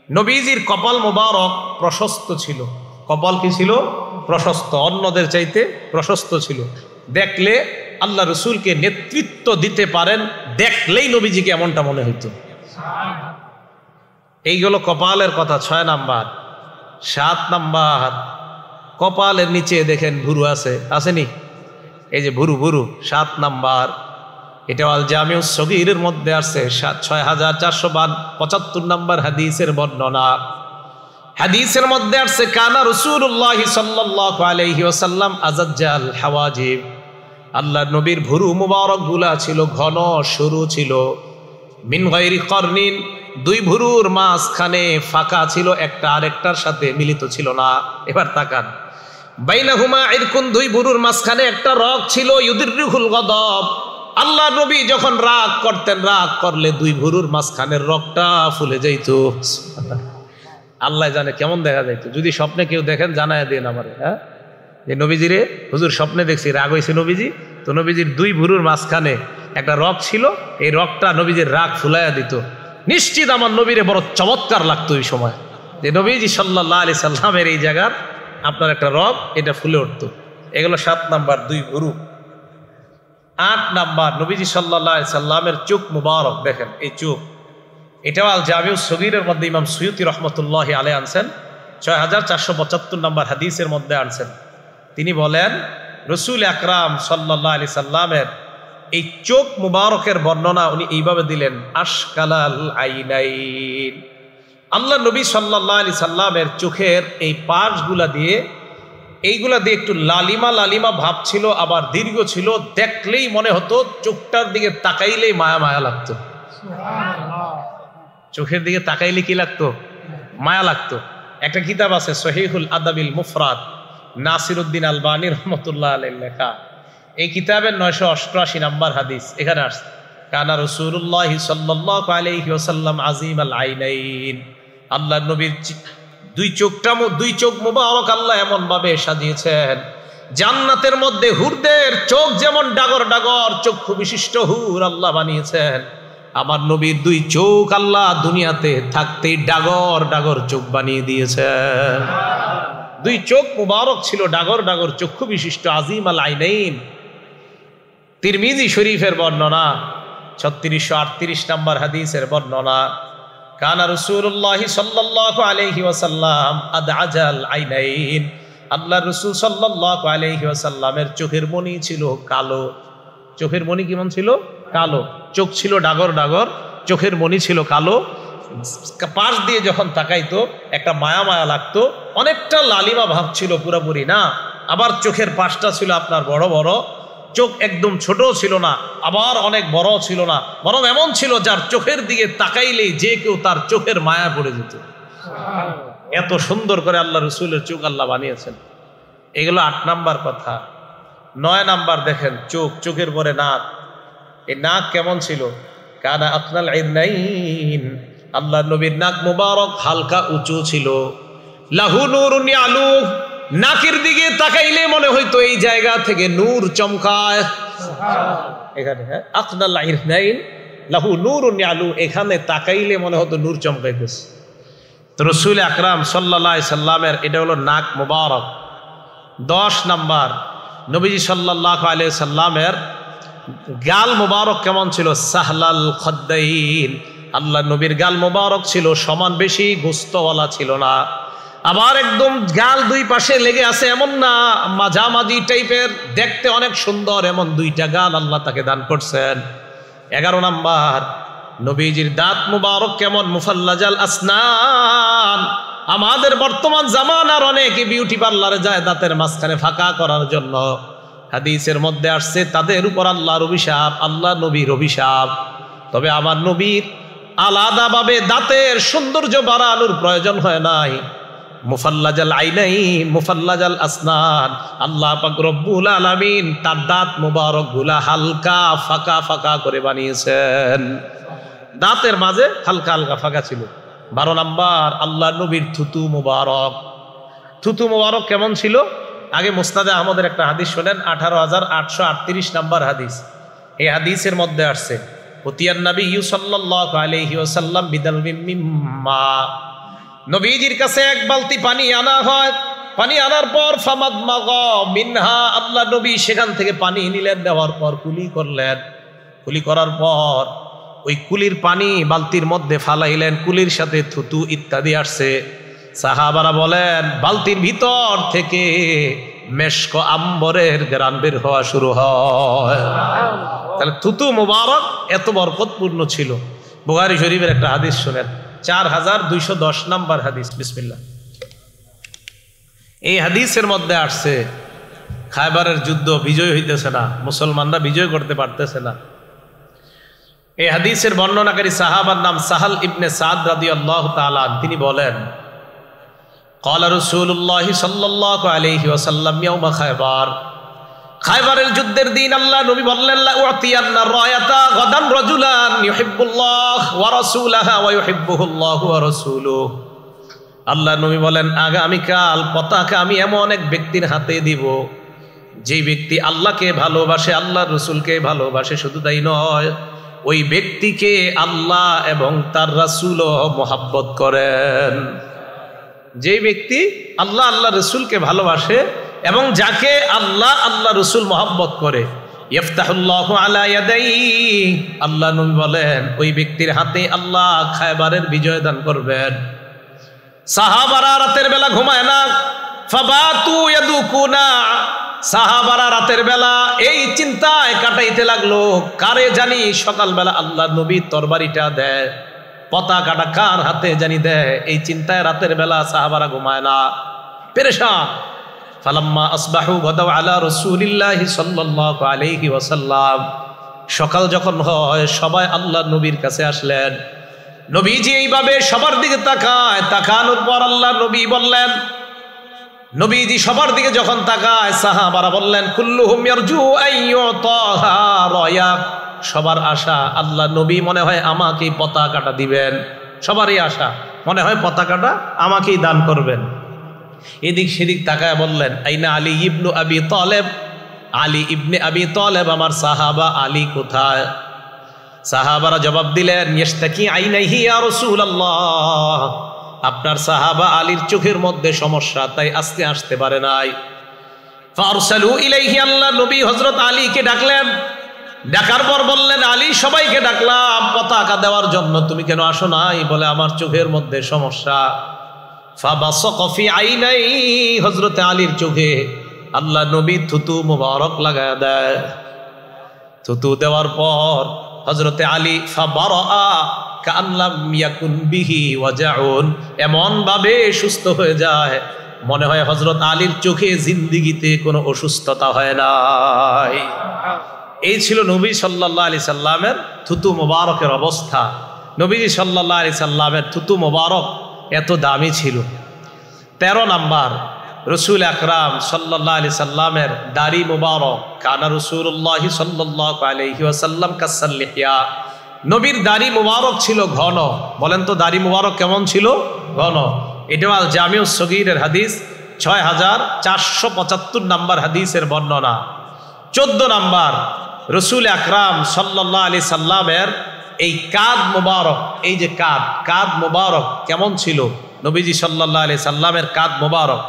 নবীজির কপাল মুবারক প্রশস্ত ছিল। কপাল কি ছিল? প্রশস্ত, অন্যদের চাইতে প্রশস্ত ছিল। দেখলে আল্লাহ রসুলকে নেতৃত্ব দিতে পারেন, দেখলেই নবীজিকে এমনটা মনে হইতো। এইগুলো কপালের কথা 6 নাম্বার। 7 নাম্বার, কপালের নিচে দেখেন ভুরু আছে, আসেনি? এই যে ভুরু 7 নাম্বার, এটা আল জামিউস সগীরের মধ্যে আছে 6475 নাম্বার হাদিসের বর্ণনা। হাদিসের মধ্যে আছে, কানা রাসূলুল্লাহি সাল্লাল্লাহু আলাইহি ওয়াসাল্লাম আযাজ্জাল হাওয়াজিব, আল্লাহ নবীর ভুরু মুবারক গুলা ছিল ঘন, সরু ছিল। মিন গায়রি করনিন, 2 ভুরুর মাঝখানে ফাঁকা ছিল, একটা আরেকটার সাথে মিলিত ছিল না। এবার তাকান, বাইনাহুমা ইরকুন, 2 ভুরুর মাঝখানে একটা রগ ছিল। ইউদিররুহুল গদব, আল্লাহ নবী যখন রাগ করতেন, রাগ করলে 2 ভুরুর মাঝখানের রগটা ফুলে যাইত। আল্লাহ জানে কেমন দেখা যাইতো। যদি স্বপ্নে কেউ দেখেন জানায় দেন আমারে, হ্যাঁ, যে নবীজিরে হুজুর স্বপ্নে দেখছি রাগ হয়েছে নবীজি, তো নবীজির 2 ভুরুর মাঝখানে একটা রগ ছিল, এই রগটা নবীজির রাগ ফুলাইয়া দিত। নিশ্চিত আমার নবীরে বড় চমৎকার লাগতো এই সময়, যে নবীজি সাল্লাল্লাহু আলাইহি সাল্লামের এই জায়গার আপনার একটা রগ, এটা ফুলে উঠতো। এগুলো 7 নাম্বার, 2 ভুরু। 8 নাম্বার, নবীজি সাল্লাল্লাহু আলাইহি সাল্লামের চোখ মুবারক, দেখেন এই চোখ, এটাও আল জামিউস সগীরের মধ্যে ইমাম সুয়ুতি রহমতুল্লাহি আলাইহি আনছেন, 6475 নাম্বার হাদিসের মধ্যে আনছেন। তিনি বলেন, রসুল আকরাম সাল্লাল্লাহু আলাইহি সাল্লামের এই চোখ মুবারকের বর্ণনা উনি এইভাবে দিলেন, আশকালাল আইনাইন, আল্লাহ নবী সাল্লাল্লাহু আলাইহি সাল্লামের চোখের এই পাশগুলা দিয়ে, এইগুলা দিয়ে একটু লালিমা ভাব ছিল, আবার দীর্ঘ ছিল। দেখলেই মনে হতো, চোখটার দিকে তাকাইলেই মায়া লাগতো। চোখের দিকে তাকাইলে কি লাগতো? মায়া লাগতো। একটা কিতাব আছে সহিহুল আদাবিল মুফরাদ, নাসিরউদ্দিন আলবানী রহমতুল্লাহ আলাইহি লেখা। এই কিতাবের 988 নাম্বার হাদিস, এখানে আসছে, কানা রাসূলুল্লাহি সাল্লাল্লাহু আলাইহি ওয়াসাল্লাম আযীমাল আইনাইন, আল্লাহ নবীর 2 চোখ মুবারক আল্লাহ এমন ভাবে সাজিয়েছেন, জান্নাতের মধ্যে হুরদের চোখ যেমন ডাগর চক্ষু বিশিষ্ট হুর আল্লাহ বানিয়েছেন, আমার নবীর 2 চোখ আল্লাহ দুনিয়াতে থাকতেই ডাগর চোখ বানিয়ে দিয়েছেন। 2 চোখ মুবারক ছিল, ডাগর চক্ষু বিশিষ্ট, আযীমাল আইনাইন। তিরমিজি শরীফের বর্ণনা, 3638 নাম্বার হাদিসের বর্ণনা, কানা রাসূলুল্লাহি সাল্লাল্লাহু আলাইহি ওয়াসাল্লাম আদআজাল আইনাইন, আল্লাহ রাসূল সাল্লাল্লাহু আলাইহি ওয়াসাল্লামের চোখের মণি ছিল কালো। চোখের মণি কেমন ছিল? কালো। চোখ ছিল ডাগর, চোখের মণি ছিল কালো। পাশ দিয়ে যখন তাকাইতো একটা মায়া লাগতো, অনেকটা লালিমা ভাব ছিল, পুরোপুরি না। আবার চোখের পাশটা ছিল আপনার বড়, চোখ একদম ছোট ছিল না, আবার অনেক বড় ছিল না, বরং এমন ছিল যার চোখের দিকে তাকাইলেই যে কেউ তার চোখের মায়া পড়ে যেত। এত সুন্দর করে আল্লাহ রসুলের চোখ আল্লাহ বানিয়েছেন। এগুলো 8 নাম্বার কথা। 9 নাম্বার দেখেন, চোখের পরে নাক। এই নাক কেমন ছিল? কানা আকনাল আইনাইন, আল্লাহ নবীর নাক মুবারক হালকা উঁচু ছিল। লাহু নূরুন ইয়ালু, নাকের দিকে তাকাইলে মনে হইতো এই জায়গা থেকে নূর চমকায়। এখানে আকনাল আইনাইন লাহু নূরুন ইয়ালু, এখানে তাকাইলে মনে হতো নূর চমকাইতেছে। তো রাসূল আকরাম সাল্লাল্লাহু আলাইহি সাল্লামের এটা হলো নাক মুবারক। 10 নাম্বার, নবীজি সাল্লাল্লাহু আলাইহি সাল্লামের গাল মুবারক কেমন ছিল? সাহলাল খদ্দাইন, আল্লাহ নবীর গাল মুবারক ছিল সমান, বেশি গোস্তওয়ালা ছিল না। আবার একদম গাল 2 পাশে লেগে আছে এমন না, মাঝামাঝি টাইপের, দেখতে অনেক সুন্দর, এমন 2টা গাল আল্লাহ তাকে দান করছেন। 11 নাম্বার, নবীজির দাঁত মুবারক কেমন? মুফাল্লাজাল আসনান। আমাদের বর্তমান জামানার অনেকে বিউটি পার্লারে যায় দাঁতের মাঝখানে ফাঁকা করার জন্য। হাদিসের মধ্যে আসছে তাদের উপর আল্লাহর অভিশাপ, আল্লাহ নবীর অভিশাপ। তবে আমার নবীর আলাদাভাবে দাঁতের সৌন্দর্য বাড়ানোর প্রয়োজন হয় নাই। মুফাল্লাজাল আইনাইন, মুফাল্লাজাল আসনান, আল্লাহ পাক রব্বুল আলামিন তার দাঁত মুবারক গুলা হালকা ফাঁকা ফাঁকা করে বানিয়েছেন। দাঁতের মাঝে হালকা হালকা ফাঁকা ছিল। 12 নাম্বার, আল্লাহ নবীর থুতু মুবারক। থুতু মুবারক কেমন ছিল? আগে মুসনাদে আহমদের একটা হাদিস শোনেন, 18,838 নাম্বার হাদিস। এই হাদিসের মধ্যে আসছে উতিয়ান নবী সাল্লাল্লাহু আলাইহি ওয়াসাল্লাম বিদালবিন মিম্মা, নবীজির কাছে এক বালতি পানি আনা হয়। পানি আনার পর ফামাদমাগা মিনহা, আল্লাহ নবী সেখান থেকে পানি নিলেন, নেওয়ার পর কুলি করলেন। কুলি করার পর ওই কুলির পানি বালতির মধ্যে ফালাইলেন, কুলির সাথে থুতু ইত্যাদি আসছে। সাহাবারা বলেন বালতির ভিতর থেকে মেশক আম্বরের ঘ্রাণ বের হওয়া শুরু হয়। তাহলে থুতু মুবারক এত বরকতপূর্ণ ছিল। বুখারী শরীফের একটা হাদিস শুনেন, 4210 নাম্বার হাদিস। বিসমিল্লাহ। এই হাদিসের মধ্যে আসছে খায়বারের যুদ্ধ বিজয় হইতেছে না, মুসলমানরা বিজয় করতে পারতেছে না। এই হাদিসের বর্ণনাকারী সাহাবার নাম সাহাল ইবনে সাদ রাদিয়াল্লাহু তাআলা, তিনি বলেন ক্বালা রাসূলুল্লাহ সাল্লাল্লাহু আলাইহি ওয়াসাল্লাম ইয়াউমা খায়বার, খায়বারের যুদ্ধের দিন আল্লাহ নবী বললেন লা উতিয়ান্না রায়াতা গাদান রাজুলান ইউহিব্বুল্লাহ ওয়া রাসূলুহু ওয়া ইউহিব্বুহুল্লাহু ওয়া রাসূলুহু, আল্লাহ নবী বলেন আগামীকাল পতাকা আমি এমন এক ব্যক্তির হাতে দিব যেই ব্যক্তি আল্লাহকে ভালোবাসে, আল্লাহর রাসূলকে ভালোবাসে। শুধু তাই নয়, ওই ব্যক্তিকে আল্লাহ এবং তার রাসূলও মহব্বত করেন। যে ব্যক্তি আল্লাহ আল্লাহ রাসূলকে ভালোবাসে এবং যাকে আল্লাহ আল্লাহ রাসূল মহব্বত করে, ইফতাহুল্লাহু আলা ইয়াদাইহি, আল্লাহ নবী বলেন ওই ব্যক্তির হাতে আল্লাহ খায়বারের বিজয় দান করবেন। সাহাবারা রাতের বেলা ঘুমায় না, ফাবাতু ইয়াদুকুনা, সাহাবারা রাতের বেলা এই চিন্তায় কাটাইতে লাগলো, কারে জানি সকালবেলা আল্লাহ নবী তরবারিটা দেয়, পতাকাটা কার হাতে জানি দেয়, এই চিন্তায় রাতের বেলা সাহাবারা ঘুমায় না, পেরেশান। ফালাম্মা আসবাহু গাদাউ আলা রাসূলিল্লাহি সাল্লাল্লাহু আলাইহি ওয়াসাল্লাম, সকাল যখন হয় সবাই আল্লাহ নবীর কাছে আসলেন। নবীজি এইভাবে সবার দিকে তাকায়, তাকানোর পর আল্লাহ নবী বললেন, নবীজি সবার দিকে যখন তাকায় সাহাবারা বললেন কুল্লুহুম ইয়ারজু আইয়ুতাহা রায়া, সবার আশা আল্লাহ নবী মনে হয় আমাকেই পতাকাটা দিবেন, সবারই আশা মনে হয় পতাকাটা আমাকেই দান করবেন। এদিক সেদিক তাকায় বললেন আইনা আলী ইবনু আবি তালেব, আলী ইবনে আবি তালেব আমার সাহাবা, আলী কোথায়? সাহাবারা জবাব দিলেন ইশতাকি আইনাইহি ইয়া রাসূলুল্লাহ, আপনার সাহাবা আলীর চোখের মধ্যে সমস্যা, তাই আজকে আসতে পারে নাই। ফারসালু ইলাইহি, আল্লাহ নবী হযরত আলীকে ডাকলেন, ডাকার পর বললেন আলী সবাইকে ডাকলাম পতাকা দেওয়ার জন্য, তুমি কেন আসো নাই? বলে আমার চোখের মধ্যে সমস্যা। ফাবাসাকা ফি আইনাই, হযরত আলীর চোখে আল্লাহ নবী থুতু মুবারক লাগায় দেয়। থুতু দেওয়ার পর হযরতে আলী ফাবারা কাআল্লাম ইয়াকুন বিহি ওয়াজাউন, এমন ভাবে সুস্থ হয়ে যায় মনে হয় হযরত আলীর চোখে জিন্দেগিতে কোনো অসুস্থতা হয় নাই। এই ছিল নবী সাল্লাল্লাহু আলাইহি সাল্লামের থুতু মুবারকের অবস্থা। নবীজি সাল্লাল্লাহু আলাইহি সাল্লামের থুতু মুবারক এত দামি ছিল। 13 নাম্বার, রসুল আকরাম সাল্লাল্লাহু আলাইহি সাল্লামের দাড়ি মুবারক। কানা রাসূলুল্লাহি সাল্লাল্লাহু আলাইহি ওয়াসাল্লাম কাসাল লিহিয়া, নবীর দাড়ি মুবারক ছিল ঘন। বলেন তো দাড়ি মুবারক কেমন ছিল? ঘন। এটা আল জামিউস সগীরের হাদিস, 6475 নাম্বার হাদিসের বর্ণনা। 14 নাম্বার, রসুল আকরাম সাল্লাল্লাহু আলাইহি সাল্লামের এই কাঁধ মুবারক, এই যে কাঁধ মুবারক কেমন ছিল? নবীজি সাল্লাল্লাহু আলাইহি সাল্লামের কাঁধ মুবারক,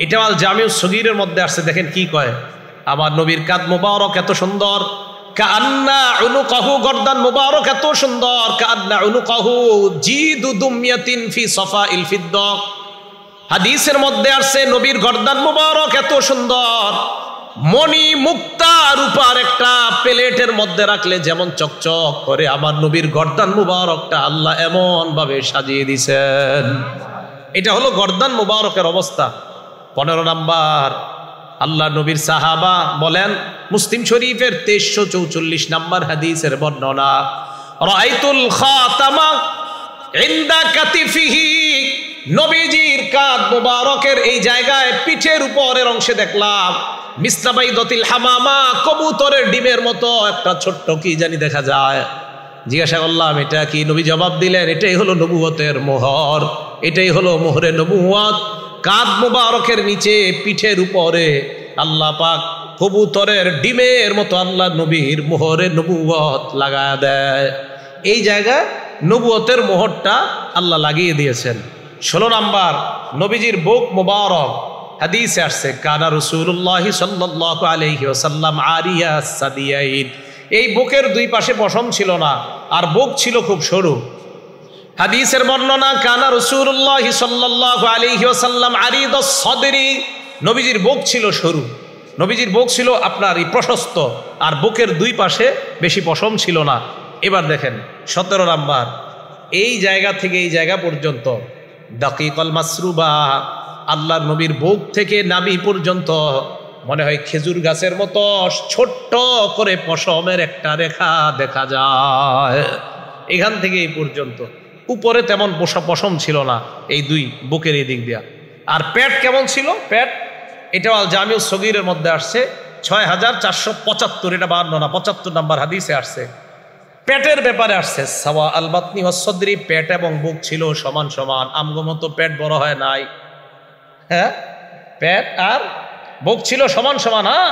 এটা আল জামিউস সগীরের মধ্যে আসছে। দেখেন কি কয়, আমার নবীর কাঁধ মুবারক এত সুন্দর, কান্না উনুকাহু, গর্দান মুবারক এত সুন্দর, কান্না উনুকাহু জিদু দুমিয়াতিন ফি সাফাইল ফিদ্দা। হাদিসের মধ্যে আসছে নবীর গর্দান মুবারক এত সুন্দর, মণি মুক্তা রূপার একটা প্লেটের মধ্যে রাখলে যেমন চকচক করে, আমার নবীর গর্দান মুবারকটা আল্লাহ এমন ভাবে সাজিয়ে দিয়েছেন। এটা হলো গর্দান মুবারকের অবস্থা। 15 নাম্বার, আল্লাহ নবীর সাহাবা বলেন, মুসলিম শরীফের 2344 নাম্বার হাদিসের বর্ণনা, রাআইতুল খাতামা ইনদা কাতিফিহি, নবীজির কাঁধ মুবারকের এই জায়গায় পিঠের উপরের অংশে দেখলাম মিসলাবাইদাতিল হামামা, কবুতরের ডিমের মতো একটা ছোট্ট কি জানি দেখা যায়। জিজ্ঞাসা করলাম এটা কি? নবী জবাব দিলেন, এটাই হলো নবুয়তের মোহর, এটাই হলো মোহরে নবুয়ত। কাঁধ মুবারকের নিচে পিঠের উপরে আল্লাহ পাক কবুতরের ডিমের মতো আল্লাহ নবীর মোহরে নবুয়ত লাগায় দেয়। এই জায়গায় নবুয়তের মোহরটা আল্লাহ লাগিয়ে দিয়েছেন। 16 নাম্বার, নবীজির বুক মুবারক, হাদিসে আসছে, কানা রাসূলুল্লাহি সাল্লাল্লাহু আলাইহি ওয়াসাল্লাম আরিয়া সাদিয়াইন, এই বুকের দুই পাশে পশম ছিল না, আর বুক ছিল খুব সরু। হাদিসের বর্ণনা, কানা রাসূলুল্লাহি সাল্লাল্লাহু আলাইহি ওয়াসাল্লাম আরিদাস সাদরি, নবীজির বুক ছিল সরু, নবীজির বুক ছিল আপনার এই প্রশস্ত, আর বুকের দুই পাশে বেশি পশম ছিল না। এবার দেখেন 17 নাম্বার, এই জায়গা থেকে এই জায়গা পর্যন্ত দাকিকাল মাসরুবা, আল্লাহ নবীর বুক থেকে নাভি পর্যন্ত মনে হয় খেজুর গাছের মতো ছোট্ট করে পশমের একটা রেখা দেখা যায়। এখান থেকে এই পর্যন্ত, উপরে তেমন পশম ছিল না এই দুই বুকের এই দিক দিয়া। আর পেট কেমন ছিল? পেট, এটাও আল জামিউস সগীরের মধ্যে আসছে, 6475, এটা বর্ণনা 75 নাম্বার হাদিসে আসছে। পেটের ব্যাপারে আসছে, সাওয়া আল বাতনি ওয়াস সদরি, পেট এবং বুক ছিল সমান সমান, আমগো মতো পেট বড় হয় নাই। হ্যাঁ, পেট আর বুক ছিল সমান সমান। হ্যাঁ,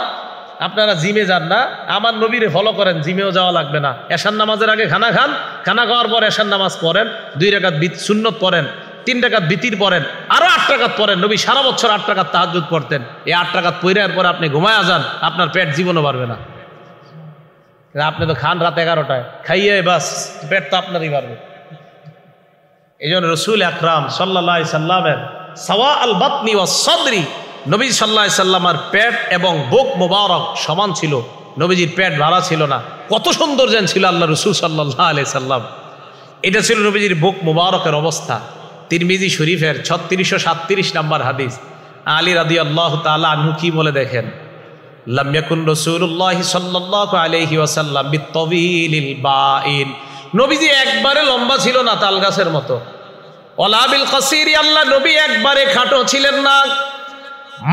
আপনারা জিমে যান না, আমার নবীরে ফলো করেন, জিমেও যাওয়া লাগবে না। এশার নামাজের আগে খানা খান, খানা খাওয়ার পর এশার নামাজ পড়েন, 2 রাকাত সুন্নত পড়েন, 3 রাকাত বিতির পড়েন, আরো 8 রাকাত পড়েন। নবী সারা বছর 8 রাকাত তাহাজ্জুদ পড়তেন। এই 8 রাকাত পড়ার পর আপনি ঘুমায়া যান, আপনার পেট জীবনও বাড়বে না। আপনি তো খান রাত 11টায়, খাইয়ে বাস পেট তো আপনারই বাড়বে। এই জন্য রসুল আকরাম সাল্লাল্লাহু আলাইহি সাল্লামের সাওয়া আল বাতনি ওয়াস সদরি, নবী সাল্লাল্লাহু আলাইহি সাল্লামের পেট এবং বুক মুবারক সমান ছিল, নবীজির পেট ভাড়া ছিল না। কত সুন্দর যেন ছিল আল্লাহ রসুল সাল্লাল্লাহু আলাইহি সাল্লাম। এটা ছিল নবীজির বুক মুবারকের অবস্থা। তিরমিজি শরীফের 3637 নাম্বার হাদিস, আলী রাদিয়াল্লাহু তাআলা আনহু কি বলে দেখেন, লাম ইয়াকুন রাসূলুল্লাহি সাল্লাল্লাহু আলাইহি ওয়াসাল্লাম বিত্তাবিলিল বাইন, নবীজি একবারে লম্বা ছিল না তাল গাছের মতো। ওয়ালা বিল কাসিরি, আল্লাহ নবী একবারে খাটো ছিলেন না,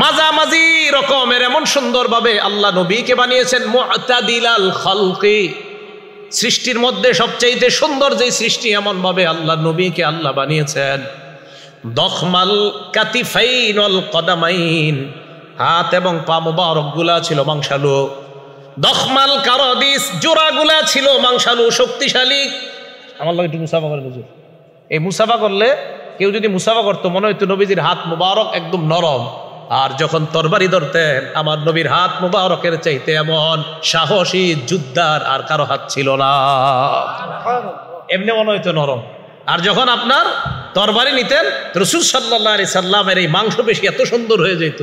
মাঝামাঝি রকমের এমন সুন্দরভাবে আল্লাহ নবীকে বানিয়েছেন। মুআতাদিলাল খালকি, সৃষ্টির মধ্যে সবচাইতে সুন্দর যে সৃষ্টি, এমন ভাবে আল্লাহ নবীকে আল্লাহ বানিয়েছেন। দখমাল কাতিফাইন ওয়াল কদামাইন, হাত এবং পা মুবারক গুলা ছিল মাংসালু। দখমাল কারাদিস, জোড়াগুলা ছিল মাংসালু, শক্তিশালী। আমার লাগে একটু মুসাফা করেন হুজুর। এই মুসাফা করলে, কেউ যদি মুসাফা করতো মনে হইতো নবীজির হাত মুবারক একদম নরম, আর যখন তরবারি ধরতেন আমার নবীর হাত মুবারকের চাইতে এমন সাহসী যোদ্ধার আর কারো হাত ছিল না, এমনি মনে হইতো নরম। আর যখন আপনার তরবারি নিতেন রাসূল সাল্লাল্লাহু আলাইহি সাল্লামের এই মাংসপেশি এত সুন্দর হয়ে যেত।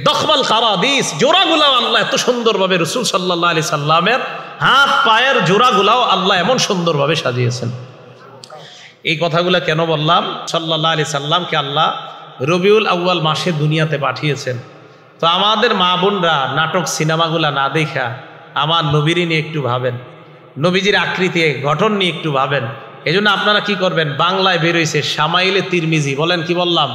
দখমাল কারাদিস, জোড়াগুলাও আল্লাহ এত সুন্দরভাবে রাসূল সাল্লাল্লাহু আলাইহি সাল্লামের হাত পায়ের জোড়াগুলাও আল্লাহ এমন সুন্দরভাবে সাজিয়েছেন। এই কথাগুলো কেন বললাম? সাল্লাল্লাহু আলাইহি সাল্লামকে আল্লাহ রবিউল আউয়াল মাসে দুনিয়াতে পাঠিয়েছেন। তো আমাদের মা বোনরা নাটক সিনেমাগুলা না দেখা আমার নবীর নিয়ে একটু ভাবেন, নবীজির আকৃতি গঠন নিয়ে একটু ভাবেন। এই জন্য আপনারা কি করবেন, বাংলায় বেরোইছে শামাইলে তিরমিজি, বলেন কি বললাম,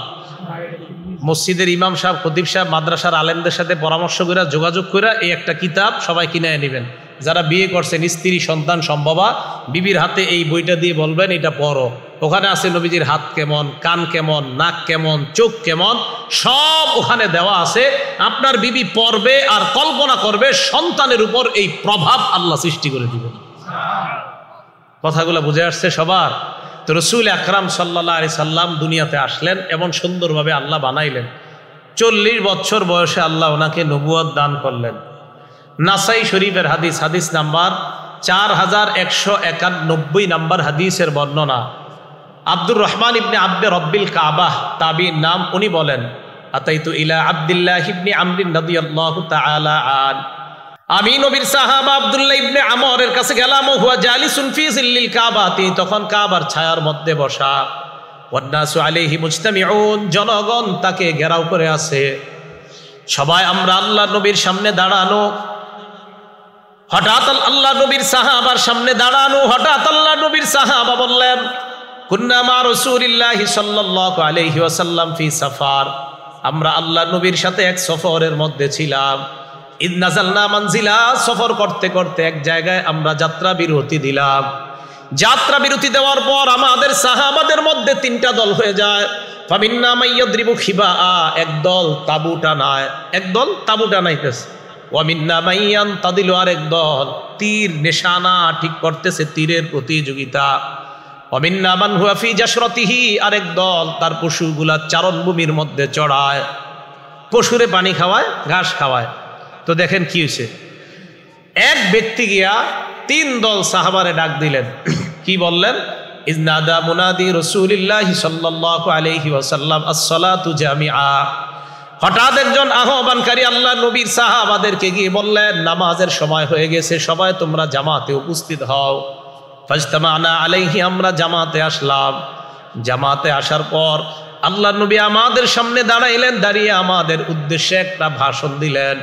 মসজিদের ইমাম সাহেব, খতিব সাহেব, মাদ্রাসার আলেমদের সাথে পরামর্শ করে যোগাযোগ করে এই একটা কিতাব সবাই কিনে নেবেন। যারা বিয়ে করছেন, স্ত্রী সন্তান সম্ভবা, বিবির হাতে এই বইটা দিয়ে বলবেন এটা পড়ো। ওখানে আছে নবীজির হাত কেমন, কান কেমন, নাক কেমন, চোখ কেমন, সব ওখানে দেওয়া আছে। আপনার বিবি পড়বে আর কল্পনা করবে সন্তানের উপর এই প্রভাব আল্লাহ সৃষ্টি করে দিবেন। কথাগুলো বুঝে আসছে সবার? তো রসুল আকরাম সাল্লাল্লাহু আলাইহি সাল্লাম দুনিয়াতে আসলেন, এমন সুন্দরভাবে আল্লাহ বানাইলেন। 40 বছর বয়সে আল্লাহ ওনাকে নবুয়ত দান করলেন। নাসাই শরীফের হাদিস, হাদিস নাম্বার 4191 নাম্বার হাদিসের বর্ণনা। আব্দুর রহমান ইবনে আব্দে রব্বিল কাবাহ তাবির নাম, উনি বলেন আতাইতু ইলা আব্দুল্লাহ ইবনে আমর রাদিয়াল্লাহু তাআলা আন, আমি নবীর সাহাবা আব্দুল্লাহ ইবনে আমরের কাছে গেলাম। হুয়া জালিসুন ফি জিল্লিল কাবা, তিনি তখন কাবার ছায়ার মধ্যে বসা। ওয়ান্নাসু আলাইহি মুজতামিউন, জনগণ তাকে ঘেরাও করে আছে। সবাই আমরা আল্লাহ নবীর সামনে দাঁড়ানো। হঠাৎ আল্লাহ নবীর সাহাবার সামনে দাঁড়ানো, হঠাৎ আল্লাহ নবীর সাহাবা বললেন কুন্না মা রাসূলিল্লাহি সাল্লাল্লাহু আলাইহি ওয়াসাল্লাম ফি সাফার, আমরা আল্লাহ নবীর সাথে এক সফরের মধ্যে ছিলাম। ইদ নাযালনা মানজিলা, সফর করতে করতে এক জায়গায় আমরা যাত্রা বিরতি দিলাম। যাত্রা বিরতি দেওয়ার পর আমাদের সাহাবাদের মধ্যে 3টা দল হয়ে যায়। ফামিন্না মাইয়াদ্রিবু খিবা, একদল তাবু টানায়, একদল তাবু টানাইতেছে। ওয়ামিন্না মাইয়ান তাদিলু, আরেক দল তীর নিশানা ঠিক করতেছে, তীরের প্রতিযোগিতা। ওয়ামিন্না মান হুয়া ফি জাশরাতিহি, আরেক দল তার পশুগুলা চারণভূমির মধ্যে চড়ায়, পশুরে পানি খাওয়ায়, ঘাস খাওয়ায়। তো দেখেন কি হয়েছে, এক ব্যক্তি গিয়া 3 দল সাহাবারে ডাক দিলেন। কি বললেন? ইজনাদা মুনাদি রাসূলিল্লাহি সাল্লাল্লাহু আলাইহি ওয়াসাল্লাম আস-সালাতু জামিআ, হঠাৎ একজন আহ্বানকারী আল্লাহ নবীর সাহাবাদেরকে গিয়ে বললেন নামাজের সময় হয়ে গেছে, সবাই তোমরা জামাতে উপস্থিত হও। ফাজতামানা আলাইহি, আমরা জামাতে আসলাম। জামাতে আসার পর আল্লাহ নবী আমাদের সামনে দাঁড়াইলেন, দাঁড়িয়ে আমাদের উদ্দেশ্যে একটা ভাষণ দিলেন।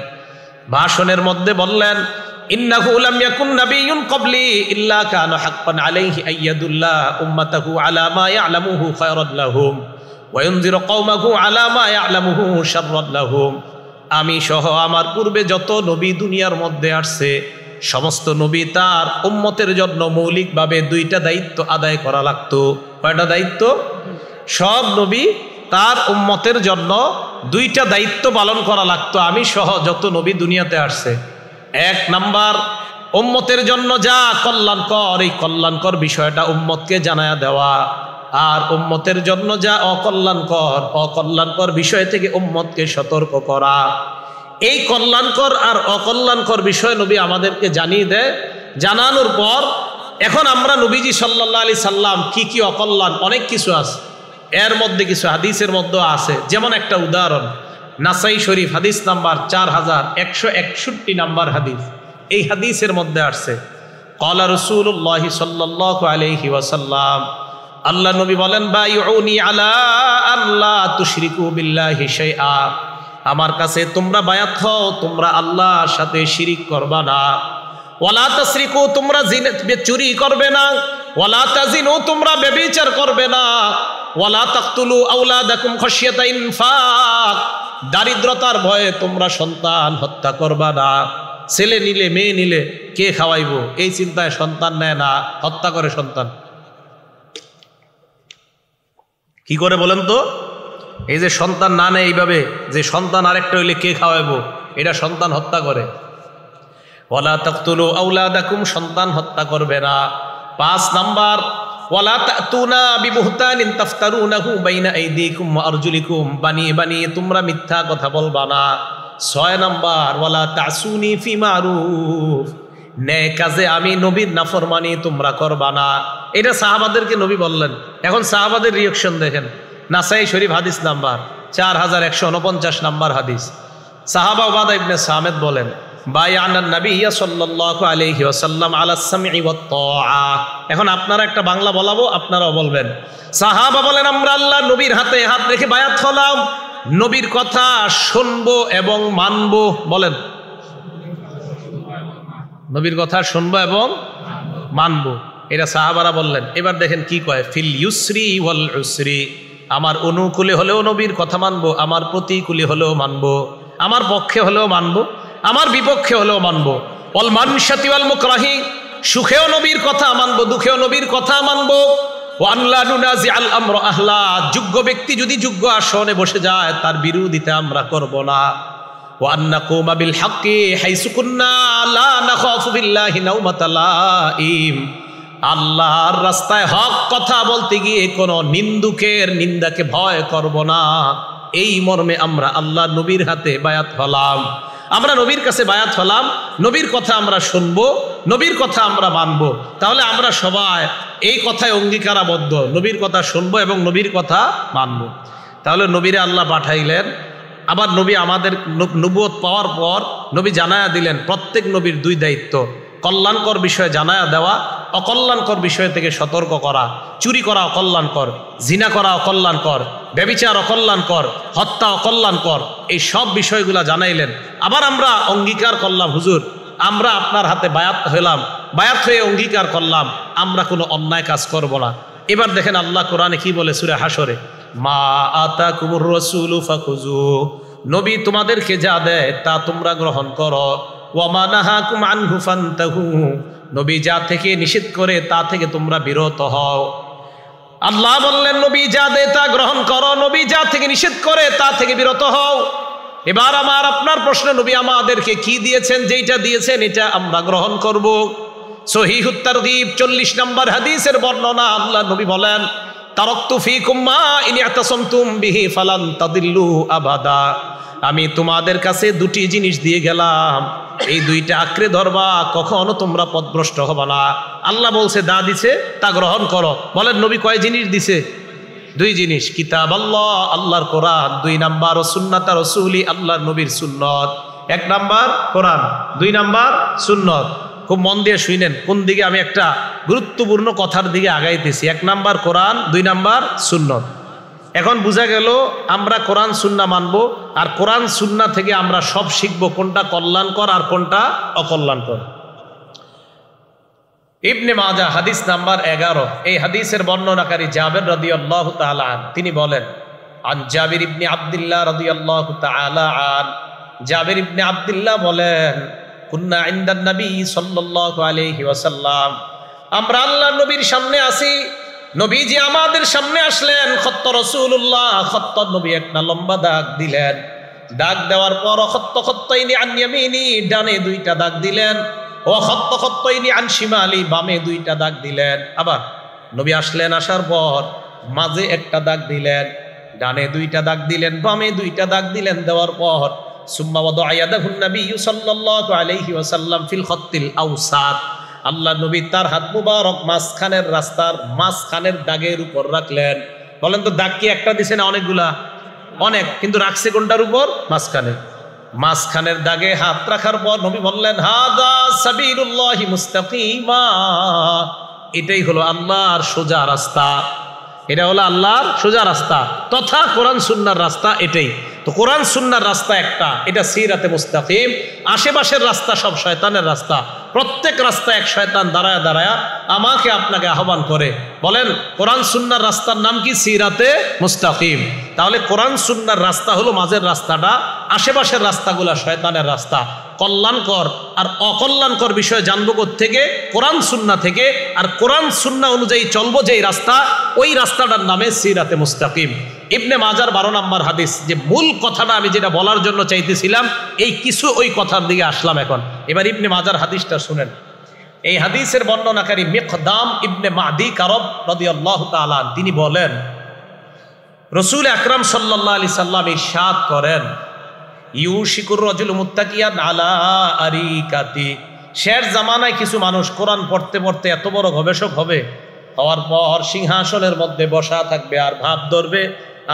ভাষণের মধ্যে বললেন ইন্নাহু লাম ইয়াকুন নাবিয়্যুন ক্বাবলি ইল্লা কানা হাক্কান আলাইহি আইয়াদুল্লাহ উম্মাতাহু আলা মা ইয়ালামুহু খায়রান লাহুম ওয়া ইউনযিরু কওমাহু আলা মা ইয়ালামুহু শাররান লাহুম, আমি সহ আমার পূর্বে যত নবী দুনিয়ার মধ্যে আসছে, সমস্ত নবী তার উম্মতের জন্য মৌলিকভাবে 2টা দায়িত্ব আদায় করা লাগতো। কয়টা দায়িত্ব? সব নবী তার উম্মতের জন্য 2টা দায়িত্ব পালন করা লাগতো, আমি সহ যত নবী দুনিয়াতে আসছে। 1 নাম্বার, উম্মতের জন্য যা কল্যাণকর, এই কল্যাণকর বিষয়টা উম্মতকে জানায়া দেওয়া। আর উম্মতের জন্য যা অকল্যাণকর বিষয় থেকে উম্মতকে সতর্ক করা। এই কল্যাণকর আর অকল্যাণকর বিষয় নবী আমাদেরকে জানিয়ে দেয়। জানানোর পর এখন আমরা নবীজি সাল্লাল্লাহু আলাইহি সাল্লাম কি কি অকল্যাণ, অনেক কিছু আছে, এর মধ্যে কিছু হাদিসের মধ্যে আছে। যেমন একটা উদাহরণ, নাসাই শরীফ হাদিস নাম্বার 4161 নাম্বার হাদিস। এই হাদিসের মধ্যে আসছে ক্বালা রাসূলুল্লাহ সাল্লাল্লাহু আলাইহি ওয়াসাল্লাম, আল্লাহ নবী বলেন বাইউনি আলা আল্লা তুশরিকু বিল্লাহি শাইআ, আমার কাছে তোমরা বায়াত হও, তোমরা আল্লাহর সাথে শিরিক করবা না। ওয়ালা তাসরিকু, তোমরা চুরি করবে না। ওয়ালা তাজিনু, তোমরা ব্যভিচার করবে না। ওয়ালা তাকতুলু আওলাদাকুম খাশিয়াতা ইনফাক, দারিদ্রতার ভয়ে তোমরা সন্তান হত্যা করবা না। ছেলে নিলে মেয়ে নিলে কে খাওয়াইবো, এই চিন্তায় সন্তান নেয় না, হত্যা করে সন্তান। কি করে বলেন তো? এই যে সন্তান না নেয় এইভাবে, যে সন্তান আরেকটা হইলে কে খাওয়াইবো, এটা সন্তান হত্যা করে। ওয়ালা তাকতুলু আওলাদাকুম, সন্তান হত্যা করবে না। 5 নাম্বার, ওয়ালা তাতুনা বিবুহতানিন তাফতারুনাহু বাইনা আইদিকুম ওয়া আরজুলিকুম, বানিয়ে বানিয়ে তোমরা মিথ্যা কথা বলবা না। 6 নাম্বার, ওয়ালা তাসুনি ফি মারুফ, ন্যায় কাজে আমি নবীর নাফরমানি তোমরা করবা না। এটা সাহাবাদেরকে নবী বললেন। এখন সাহাবাদের রিঅ্যাকশন দেখেন। নাসাই শরীফ হাদিস নাম্বার 4149 নাম্বার হাদিস। সাহাবা উবাদা ইবনে সামিত বলেন বায়ানান নবী সাল্লাল্লাহু আলাইহি ওয়াসাল্লাম আলা সামঈ ওয়াত তাআ। এখন আপনারা একটা বাংলা বলাবো, আপনারাও বলবেন। সাহাবা বলেন আমরা আল্লাহ নবীর হাতে হাত রেখে বায়াত হলাম, নবীর কথা শুনবো এবং মানবো। বলেন, নবীর কথা শুনবো এবং মানবো। এটা সাহাবারা বললেন। এবার দেখেন কি কয়, ফিল ইউসরি ওয়াল উসরি, আমার অনুকূলে হলেও নবীর কথা মানবো, আমার প্রতিকূলে হলেও মানবো, আমার পক্ষে হলেও মানবো, আমার বিপক্ষে হলেও মানবো। ওয়াল মানশাতি ওয়াল মুকরাহি, সুখেও নবীর কথা মানবো, দুঃখেও নবীর কথা মানবো। ওয়ান লা নুনাজি আল আমর আহলা, যোগ্য ব্যক্তি যদি যোগ্য আসনে বসে যায় তার বিরোধিতা আমরা করব না। ওয়ান নাকুমা বিল হাক্কি হাইসু কুন্না লা নাখাফু বিল্লাহি নাওমাতা লাইম, আল্লাহর রাস্তায় হক কথা বলতে গিয়ে কোনো নিন্দুকের নিন্দাকে ভয় করব না। এই মর্মে আমরা আল্লাহ নবীর হাতে বায়াত হলাম, আমরা নবীর কাছে বায়াত হলাম, নবীর কথা আমরা শুনবো, নবীর কথা আমরা মানবো। তাহলে আমরা সবাই এই কথায় অঙ্গীকারাবদ্ধ, নবীর কথা শুনবো এবং নবীর কথা মানবো। তাহলে নবীরে আল্লাহ পাঠাইলেন। আবার নবী আমাদের নবুয়ত পাওয়ার পর নবী জানায়া দিলেন প্রত্যেক নবীর দুই দায়িত্ব, কল্যাণকর বিষয়ে জানায়া দেওয়া, অকল্যাণকর বিষয় থেকে সতর্ক করা। চুরি করা অকল্যাণকর, জিনা করা অকল্যাণকর, ব্যভিচার অকল্যাণকর, হত্যা অকল্যাণকর, এই সব বিষয়গুলা জানাইলেন। আবার আমরা অঙ্গীকার করলাম, হুজুর আমরা আপনার হাতে বায়াত হলাম, বায়াত হয়ে অঙ্গীকার করলাম আমরা কোনো অন্যায় কাজ করব না। এবার দেখেন আল্লাহ কোরআনে কি বলে সূরা হাশরে, মা আতাকুমুর রাসূলু ফাখুযু, নবী তোমাদেরকে যা দেয় তা তোমরা গ্রহণ করো। ওয়া মা নাহাকুম আনহু ফান্তাহু, নবী যা থেকে নিষেধ করে তা থেকে তোমরা বিরত হও। আল্লাহ বললেন নবী যা দেয় তা গ্রহণ করো, নবী যা থেকে নিষেধ করে তা থেকে বিরত হও। এবার আমার আপনার প্রশ্ন, নবী আমাদেরকে কি দিয়েছেন? যেইটা দিয়েছেন এটা আমরা গ্রহণ করব। সহিহুত তারগীব 40 নম্বর হাদিসের বর্ণনা, আল্লাহ নবী বলেন তারাকতু ফীকুম মা ইন ইতাসামতুম বিহি ফালান তাদিল্লু আবাদা, আমি তোমাদের কাছে দুটি জিনিস দিয়ে গেলাম, এই দুইটা আঁকড়ে ধরবা, কখনো তোমরা পথভ্রষ্ট হবে না। আল্লাহ বলছে দা দিছে তা গ্রহণ করো। বলেন নবী কয় জিনিস দিছে? দুই জিনিস, কিতাব আল্লাহ, আল্লাহর কোরআন, 2 নাম্বার সুন্নাত রাসূলি, আল্লাহর নবীর সুন্নত। 1 নাম্বার কোরআন, 2 নাম্বার সুন্নত। খুব মন দিয়ে শুনেন কোন দিকে আমি একটা গুরুত্বপূর্ণ কথার দিকে আগাইতেছি। 1 নাম্বার কোরআন, 2 নাম্বার সুন্নত। এখন বোঝা গেল আমরা কোরআন সুন্নাহ মানব, আর কোরআন সুন্নাহ থেকে আমরা সব শিখবো কোনটা কল্যাণকর আর কোনটা অকল্যাণকর। ইবনে মাজাহ হাদিস নাম্বার 11, এই হাদিসের বর্ণনাকারী জাবের রাদিয়াল্লাহু তাআলা আন, তিনি বলেন আন জাবির ইবনে আব্দুল্লাহ রাদিয়াল্লাহু তাআলা আন, জাবির ইবনে আব্দুল্লাহ বলেন কুন্না ইনদান নবী সাল্লাল্লাহু আলাইহি ওয়াসাল্লাম, আমরা আল্লাহর নবীর সামনে আসি, নবীজি আমাদের সামনে আসলেন, খত্ত রাসূলুল্লাহ, খত্ত নবী একটা লম্বা দাগ দিলেন, দাগ দেওয়ার পর খত্ত খত্তাইনি আন ইয়ামিনি, ডানে 2টা দাগ দিলেন, ও খত্ত খত্তাইনি আন শিমালি, বামে 2টা দাগ দিলেন। আবার নবী আসলেন, আসার পর মাঝে একটা দাগ দিলেন, ডানে 2টা দাগ দিলেন, বামে 2টা দাগ দিলেন। দেওয়ার পর সুম্মা ওয়াদা'a ইয়াদাহুন নাবিয়্যু সাল্লাল্লাহু আলাইহি ওয়াসাল্লাম ফিল খত্তিল আওসাত, আল্লাহ নবী তার হাত মুবারক মাঝখানের রাস্তার মাঝখানের দাগের উপর রাখলেন। বলেন তো দাগ কি একটা দিছে না অনেকগুলা? অনেক, কিন্তু রাখছে কোনটার উপর? মাঝখানে। মাঝখানের দাগে হাত রাখার পর নবী বললেন হাদা সাবিলুল্লাহি মুস্তাকিমা, এটাই হলো আল্লাহর সোজা রাস্তা, এটা হলো আল্লাহর সোজা রাস্তা তথা কোরআন সুন্নাহর রাস্তা। এটাই তো কোরআন সুন্নাহর রাস্তা একটা, এটা সিরাতে মুস্তাকিম। আশেপাশের রাস্তা সব শয়তানের রাস্তা, প্রত্যেক রাস্তা এক শয়তান দাঁড়ায় দাঁড়ায় আমাকে আপনাকে আহ্বান করে। বলেন কোরআন সুন্নাহর রাস্তার নাম কি? সিরাতে মুস্তাকিম। তাহলে কোরআন সুন্নাহর রাস্তা হলো মাঝের রাস্তাটা, আশেপাশের রাস্তাগুলা শয়তানের রাস্তা। কল্যাণকর আর অকল্যাণকর বিষয় জানবো থেকে? কোরআন সুন্নাহ থেকে। আর কোরআন সুন্নাহ অনুযায়ী চলবো যেই রাস্তা, ওই রাস্তাটার নামে সিরাতে মুস্তাকিম। ইবনে মাজার 12 নম্বর হাদিস, যে মূল কথাটা আমি যেটা বলার জন্য চাইতেছিলাম, এই কিছু ওই কথার দিকে আসলাম এখন। এবার ইবনে মাজার হাদিসটা শুনেন। এই হাদিসের বর্ণনাকারী মিকদাম ইবনে মাদি কারব রাদিয়াল্লাহু তাআলা, তিনি বলেন রাসূল আকরাম সাল্লাল্লাহু আলাইহি সাল্লাম ইরশাদ করেন ইউশিকুর রাজুলু মুত্তাকিয়ান আলা আরিকাতি, শের জামানায় কিছু মানুষ কোরআন পড়তে পড়তে এত বড় গবেষক হবে, হওয়ার পর সিংহাসনের মধ্যে বসা থাকবে আর ভাব ধরবে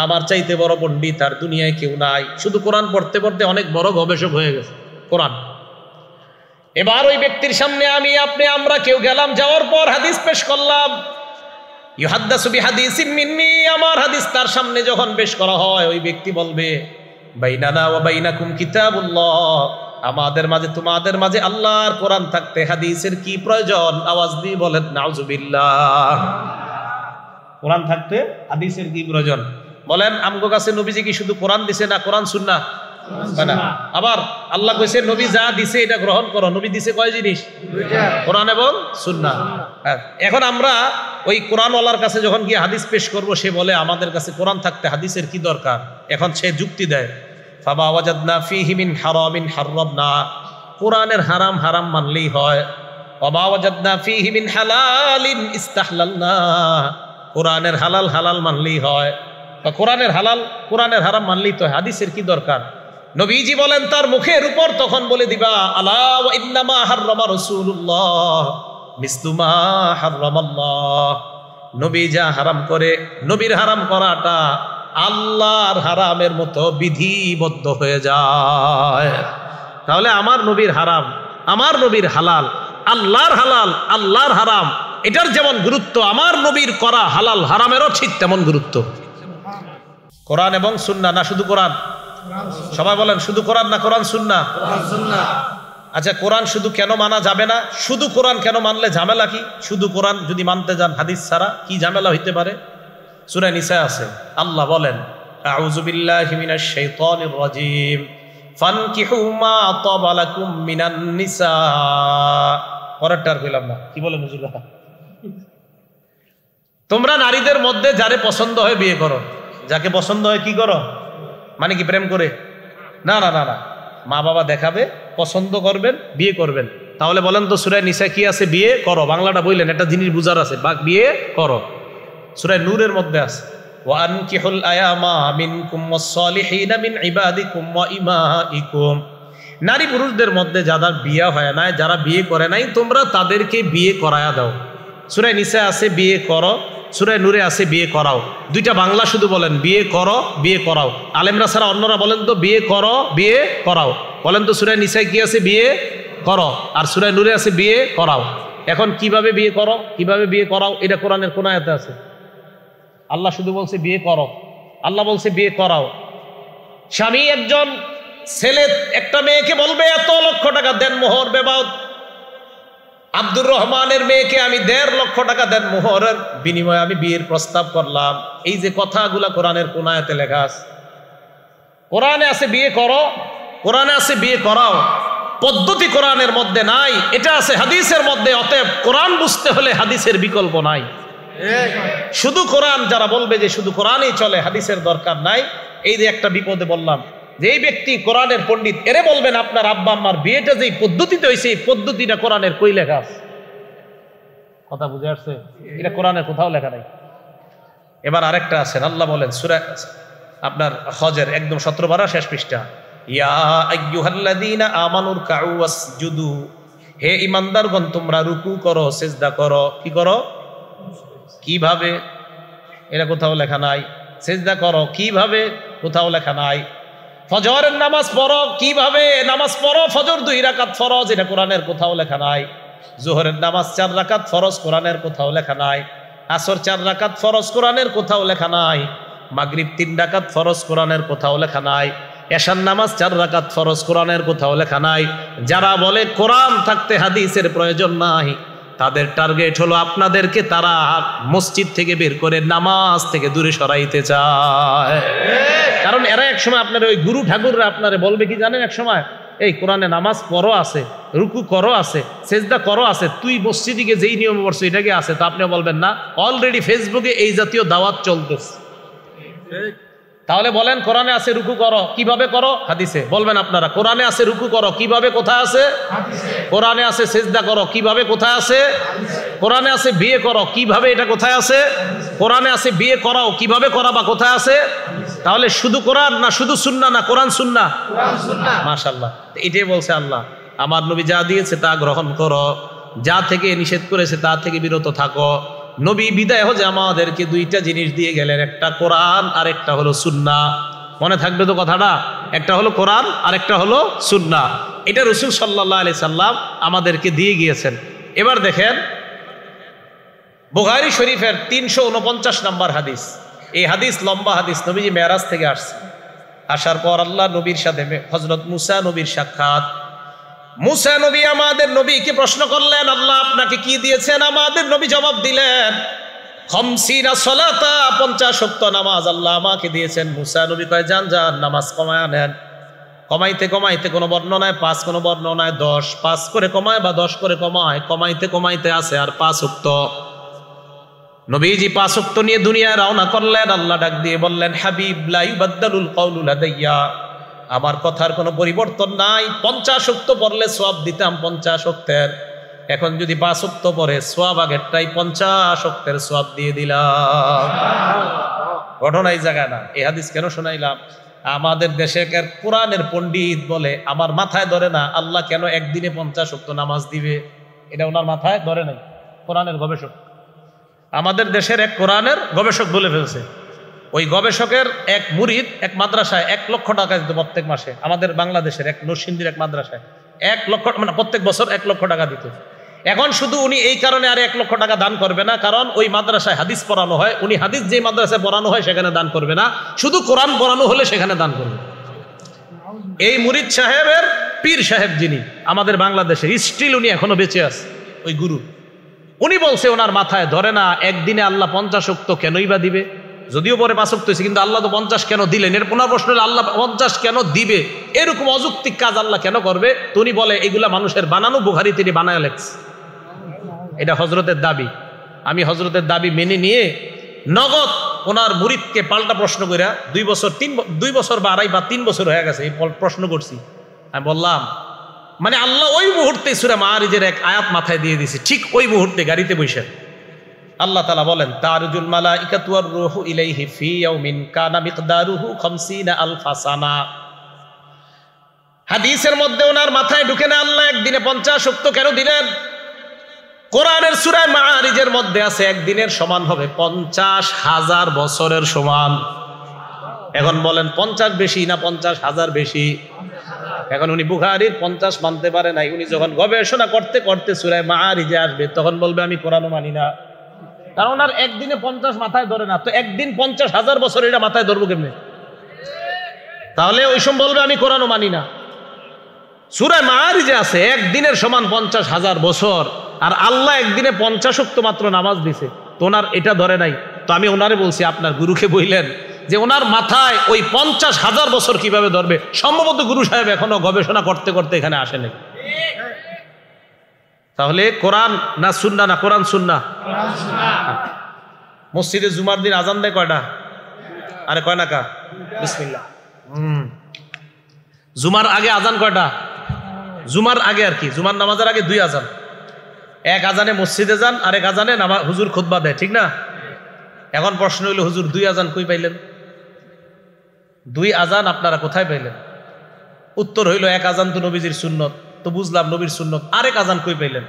আমার চাইতে বড় পণ্ডিত আর দুনিয়ায় কেউ নাই, শুধু কোরআন পড়তে পড়তে অনেক বড় গবেষক হয়ে গেছে কোরআন। এবার ওই ব্যক্তির সামনে আমি আপনি আমরা কেউ গেলাম, যাওয়ার পর হাদিস পেশ করলাম, ইউহাদ্দাসু বিহাদিসিম মিন্নি, আমার হাদিস তার সামনে যখন পেশ করা হয়, ওই ব্যক্তি বলবে বাইনানা ওয়া বাইনাকুম কিতাবুল্লাহ, আমাদের মাঝে তোমাদের মাঝে আল্লাহর কোরআন থাকতে হাদিসের কি প্রয়োজন? আওয়াজ দিয়ে বলেন নাউজুবিল্লাহ। কোরআন থাকতে হাদিসের কি প্রয়োজন? বলেন আমগো কাছে নবীজি কি শুধু কোরআন দিছে না কোরআন সুন্নাহ? আবার আল্লাহ কইছে নবী যা দিছে এটা গ্রহণ করো। নবী দিছে কয় জিনিস? কোরআন এবং সুন্নাহ। এখন আমরা ওই কোরআনওয়ালার কাছে যখন গিয়ে হাদিস পেশ করব, সে বলে আমাদের কাছে কোরআন থাকতে হাদিসের কি দরকার? এখন সে যুক্তি দেয় ফামা ওয়াজাদনা ফীহি মিন হারামিন হারামনা, কোরআনের হারাম হারাম মানলেই হয়। ওমা ওয়াজাদনা ফীহি মিন হালালিন ইস্তাহলালনা, কোরআনের হালাল হালাল মানলেই হয়। কোরআনের হালাল কোরআনের হারাম মানলেই তো হাদিসের কি দরকার? নবীজি বলেন তার মুখের উপর তখন বলে দিবা আলা ওয়া ইন্নামা হাররামা রাসূলুল্লাহ মিসলু মা হাররামাল্লাহ। নবী যা হারাম করে, নবীর হারাম করাটা আল্লাহর হারামের মতো বিধিবদ্ধ হয়ে যায়। তাহলে আমার নবীর হারাম, আমার নবীর হালাল, আল্লাহর হালাল আল্লাহর হারাম, এটার যেমন গুরুত্ব আমার নবীর করা হালাল হারামেরও ঠিক তেমন গুরুত্ব। কোরআন এবং সুন্নাহ, না শুধু কোরআন? সবাই বলেন শুধু কোরআন না কোরআন সুন্নাহ? আচ্ছা, কোরআন শুধু কেন মানা যাবে না? শুধু কোরআন কেন মানলে ঝামেলা কি? শুধু কোরআন যদি মানতে যান হাদিস ছাড়া কি ঝামেলা হইতে পারে? সূরা নিসা আছে, আল্লাহ বলেন আউযু বিল্লাহি মিনাশ শাইতানির রাজীম ফানকিহু মা তাবা লাকুম মিনান নিসা। পরেরটার কইলাম না, কি বলেন হুজুর? তোমরা নারীদের মধ্যে যারে পছন্দ হয় বিয়ে করো। যাকে পছন্দ হয় কি করো? মানে কি প্রেম করে? না না না না, মা বাবা দেখাবে, পছন্দ করবেন, বিয়ে করবেন। তাহলে বলেন তো সূরা নিসা কি আছে? বিয়ে করো। বাংলাটা বললেন, একটা জিনিস বুঝার আছে, বিয়ে করো। সূরা নূরের মধ্যে আছে ওয়ানকিহুল আয়ামা মিনকুম ওয়াস-সালিহিনা মিন ইবাদিকুম ওয়া ইমাইকুম। নারী পুরুষদের মধ্যে যাদের বিয়ে হয় নাই, যারা বিয়ে করে নাই, তোমরা তাদেরকে বিয়ে করায়া দাও। সূরা নিসা আছে বিয়ে করো, সূরা নূরে আছে বিয়ে করাও। দুইটা বাংলা শুধু বলেন বিয়ে করো, বিয়ে করাও। আলেমরা ছাড়া অন্যরা বলেন তো বিয়ে করো, বিয়ে করাও। বলেন তো সূরা নিসায় কি আছে? বিয়ে করো। আর সূরা নূরে আছে বিয়ে করাও। এখন কিভাবে বিয়ে করো, কিভাবে বিয়ে করাও, এটা কোরআনের কোন আয়াতে আছে? আল্লাহ শুধু বলছে বিয়ে করো, আল্লাহ বলছে বিয়ে করাও। স্বামী একজন ছেলে একটা মেয়েকে বলবে এত লক্ষ টাকা দেন মোহর বেবাউত। আব্দুর রহমানের মেয়েকে আমি 1.5 লক্ষ টাকা দেন মোহরের বিনিময়ে আমি বিয়ের প্রস্তাব করলাম। এই যে কথাগুলা কোরআনের কোন আয়াতে লেখা আছে? কোরআনে আছে বিয়ে করো, কোরআনে আছে বিয়ে করাও। পদ্ধতি কোরআনের মধ্যে নাই, এটা আছে হাদিসের মধ্যে। অতএব কোরআন বুঝতে হলে হাদিসের বিকল্প নাই। শুধু কোরআন যারা বলবে যে শুধু কোরআনই চলে, হাদিসের দরকার নাই, এই যে একটা বিপদে বললাম যে এই ব্যক্তি কোরআনের পণ্ডিত, এরে বলবেন আপনার আব্বা আম্মার বিয়েটা যে পদ্ধতিতে হয়েছে এই পদ্ধতিটা কোরআনের কই লেখা আছে? কথা বুঝে আসছে? এটা কোরআনের কোথাও লেখা নাই। এবার আরেকটা আছেন, আল্লাহ বলেন সূরা আপনার হজের একদম 17 পারা শেষ পৃষ্ঠা, ইয়া আইয়ুহাল্লাযীনা আমানুর কাউ ওয়াসজুদু, হে ঈমানদারগণ তোমরা রুকু করো, সিজদা করো। কি করো? কিভাবে? এটা কোথাও লেখা নাই। সিজদা করো কিভাবে? কোথাও লেখা নাই। ফজরের নামাজ পড়ো কিভাবে? নামাজ পড়ো, ফজর 2 রাকাত ফরজ, এটা কোরআনের কোথাও লেখা নাই। যোহরের নামাজ 4 রাকাত ফরজ, কোরআনের কোথাও লেখা নাই। আসর 4 রাকাত ফরজ, কোরআনের কোথাও লেখা নাই। মাগরিব 3 রাকাত ফরজ, কোরআনের কোথাও লেখা নাই। এশার নামাজ 4 রাকাত ফরজ, কোরআনের কোথাও লেখা নাই। যারা বলে কোরআন থাকতে হাদিসের প্রয়োজন নাই, তাদের টার্গেট হলো আপনাদেরকে তারা মসজিদ থেকে বের করে নামাজ থেকে দূরে সরাইতে চায়। কারণ এরা একসময় আপনার ওই গুরু ঠাকুররা আপনারে বলবে কি জানেন, এক সময় এই কোরআনে নামাজ পড়ো আছে, রুকু করো আছে, সেজদা করো আছে, তুই মসজিদে যেই নিয়ম পড়ছো এটাকে আছে, তো আপনি বলবেন না অলরেডি ফেসবুকে এই জাতীয় দাওয়াত চলতেছে। তাহলে বলেন কোরআনে আছে রুকু করো কিভাবে? করো হাদিসে। বলবেন আপনারা কোরআনে আছে রুকু করো কিভাবে? কোথায় আছে? কোরআনে আছে সেজদা করো কিভাবে? কোথায় আছে? কোরআনে আছে বিয়ে করো কিভাবে? এটা কোথায় আছে? কোরআনে আছে বিয়ে করাও কিভাবে করাবা? কোথায় আছে? তাহলে শুধু কোরআন না শুধু সুন্নাহ না কোরআন সুন্নাহ? মাশাআল্লাহ, এটাই বলছে আল্লাহ, আমার নবী যা দিয়েছে তা গ্রহণ করো, যা থেকে নিষেধ করেছে তা থেকে বিরত থাকো। নবী বিদায় হজে আমাদেরকে 2টা জিনিস দিয়ে গেলেন, একটা কোরআন আর একটা হলো সুন্নাহ। মনে থাকবে তো কথাটা? একটা হলো কোরআন আর একটা হলো সুন্নাহ। এটা রাসূল সাল্লাল্লাহু আলাইহি সাল্লাম আমাদেরকে দিয়ে গিয়েছেন। এবার দেখেন বুখারী শরীফের 349 নম্বর হাদিস। এই হাদিস লম্বা হাদিস, নবীজি মেরাজ থেকে আসছে। আসার পর আল্লাহ নবীর সাথে হযরত মুসা নবীর সাক্ষাৎ। মুসা নবী আমাদের নবীকে প্রশ্ন করলেন, আল্লাহ আপনাকে কি দিয়েছেন? আমাদের নবী জবাব দিলেন, 50 ওয়াক্ত নামাজ আল্লাহ আমাকে দিয়েছেন। মুসা নবী কয়, যান যান নামাজ কমায় আনেন। কমাইতে কমাইতে কোনো বর্ণনায় 5, কোনো বর্ণনায় 10, 5 করে কমায় বা 10 করে কমায়, কমাইতে কমাইতে আছে আর 5 ওয়াক্ত। নবীজি 5 ওয়াক্ত নিয়ে দুনিয়ায় রওনা করলেন। আল্লাহ ডাক দিয়ে বললেন, হাবিব লা ইউবাদদালুল কাউলু লাদাইয়া, আমার কথার কোনো পরিবর্তন নাই। 50 ওয়াক্ত পড়লে সওয়াব দিতাম 50 ওয়াক্তের, এখন যদি 5 ওয়াক্ত পড়ে সওয়াব আগেরটাই 50 ওয়াক্তের সওয়াব দিয়ে দিলাম। ঘটনা এই জায়গা না। এই হাদিস কেন শোনাইলাম? আমাদের দেশে কোরআনের পণ্ডিত বলে, আমার মাথায় ধরে না আল্লাহ কেন একদিনে 50 ওয়াক্ত নামাজ দিবে, এটা ওনার মাথায় ধরে নাই। কোরআনের গবেষক, আমাদের দেশের এক কোরআনের গবেষক বলে ফেলছে। ওই গবেষকের এক মুরিদ এক মাদ্রাসায় 1 লক্ষ টাকা দিত প্রত্যেক মাসে। আমাদের বাংলাদেশের এক নরসিংদীর এক মাদ্রাসায় 1 লক্ষ, মানে প্রত্যেক বছর 1 লক্ষ টাকা দিত। এখন শুধু উনি এই কারণে আর 1 লক্ষ টাকা দান করবে না, কারণ ওই মাদ্রাসায় হাদিস পড়ানো হয়, উনি হাদিস যে মাদ্রাসায় পড়ানো হয় সেখানে দান করবে না, শুধু কোরআন পড়ানো হলে সেখানে দান করবে। এই মুরিদ সাহেবের পীর সাহেব যিনি আমাদের বাংলাদেশে স্টিল উনি এখনো বেঁচে আছে, ওই গুরু, উনি বলছে ওনার মাথায় ধরে না একদিনে আল্লাহ 50 ওয়াক্ত কেনই বা দিবে, যদিও পরে 5 ওয়াক্ত হয়েছে, কিন্তু আল্লাহ তো 50 কেন দিলেন? এর পুনর প্রশ্ন হলে আল্লাহ 50 কেন দিবে, এরকম অযৌক্তিক কাজ আল্লাহ কেন করবে? তো উনি বলে এগুলা মানুষের বানানো, বুখারী তিনি বানায় লেখছে। এটা হজরতের দাবি। আমি হজরতের দাবি মেনে নিয়ে নগদ ওনার মুরিদকে পাল্টা প্রশ্ন করে 2 বছর বা 2.5 বা 3 বছর হয়ে গেছে এই প্রশ্ন করছি। আমি বললাম, মানে আল্লাহ ওই মুহূর্তে সূরা মাআরিজের এক আয়াত মাথায় দিয়ে দিয়েছে, ঠিক ওই মুহূর্তে গাড়িতে বসে আল্লাহ তাআলা বলেন, তারজুল মালাইকাতু ওয়ার রূহু ইলাইহি ফি ইয়াউমিন কানা মিকদারুহু 50,000 সানা। হাদিসের মধ্যে ওনার মাথায় ঢুকে না আল্লাহ একদিনে 50 ওয়াক্ত কেন দিলেন? কোরআনের সূরা মাআরিজের মধ্যে আছে একদিনের সমান হবে 50,000 বছরের সমান। এখন বলেন 50 বেশি না 50,000 বেশি? এখন উনি বুখারীর 50 মানতে পারে নাই। উনি যখন গবেষণা করতে করতে সূরা মাআরিজে আসবে তখন বলবে আমি কোরআনও মানি না, কারণ ওনার একদিনে 50 মাথায় ধরে না। তো একদিন 50,000 বছর এটা মাথায় ধরবো কেমনে? তাহলে ওই সময় বলবে আমি কোরআনও মানি না। সূরা মাআরিজে আছে একদিনের সমান 50,000 বছর, আর আল্লাহ একদিনে 50 ওয়াক্ত মাত্র নামাজ দিছে, তো ওনার এটা ধরে নাই। তো আমি ওনারে বলছি, আপনার গুরুকে বললেন যে ওনার মাথায় ওই 50,000 বছর কিভাবে ধরবে? সম্ভবত গুরু সাহেব এখনো গবেষণা করতে করতে এখানে আসেনি। তাহলে কোরআন না সুন্নাহ? না কোরআন সুন্নাহ? মসজিদে জুমার দিন আজান দেয় কয়টা? আরে কয় না কা? বিসমিল্লাহ। জুমার আগে আজান কয়টা? জুমার আগে আর কি, জুমার নামাজের আগে 2 আজান। এক আজানে মসজিদে যান, আরেক আজানে হুজুর খুতবা দেয়, ঠিক না? এখন প্রশ্ন হইল, হুজুর 2 আজান কই পাইলেন? 2 আজান আপনারা কোথায় পাইলেন? উত্তর হইল, 1 আজান তো নবীজির সুন্নত, তো বুঝলাম নবীর সুন্নত, আরেক আজান কই পাইলেন?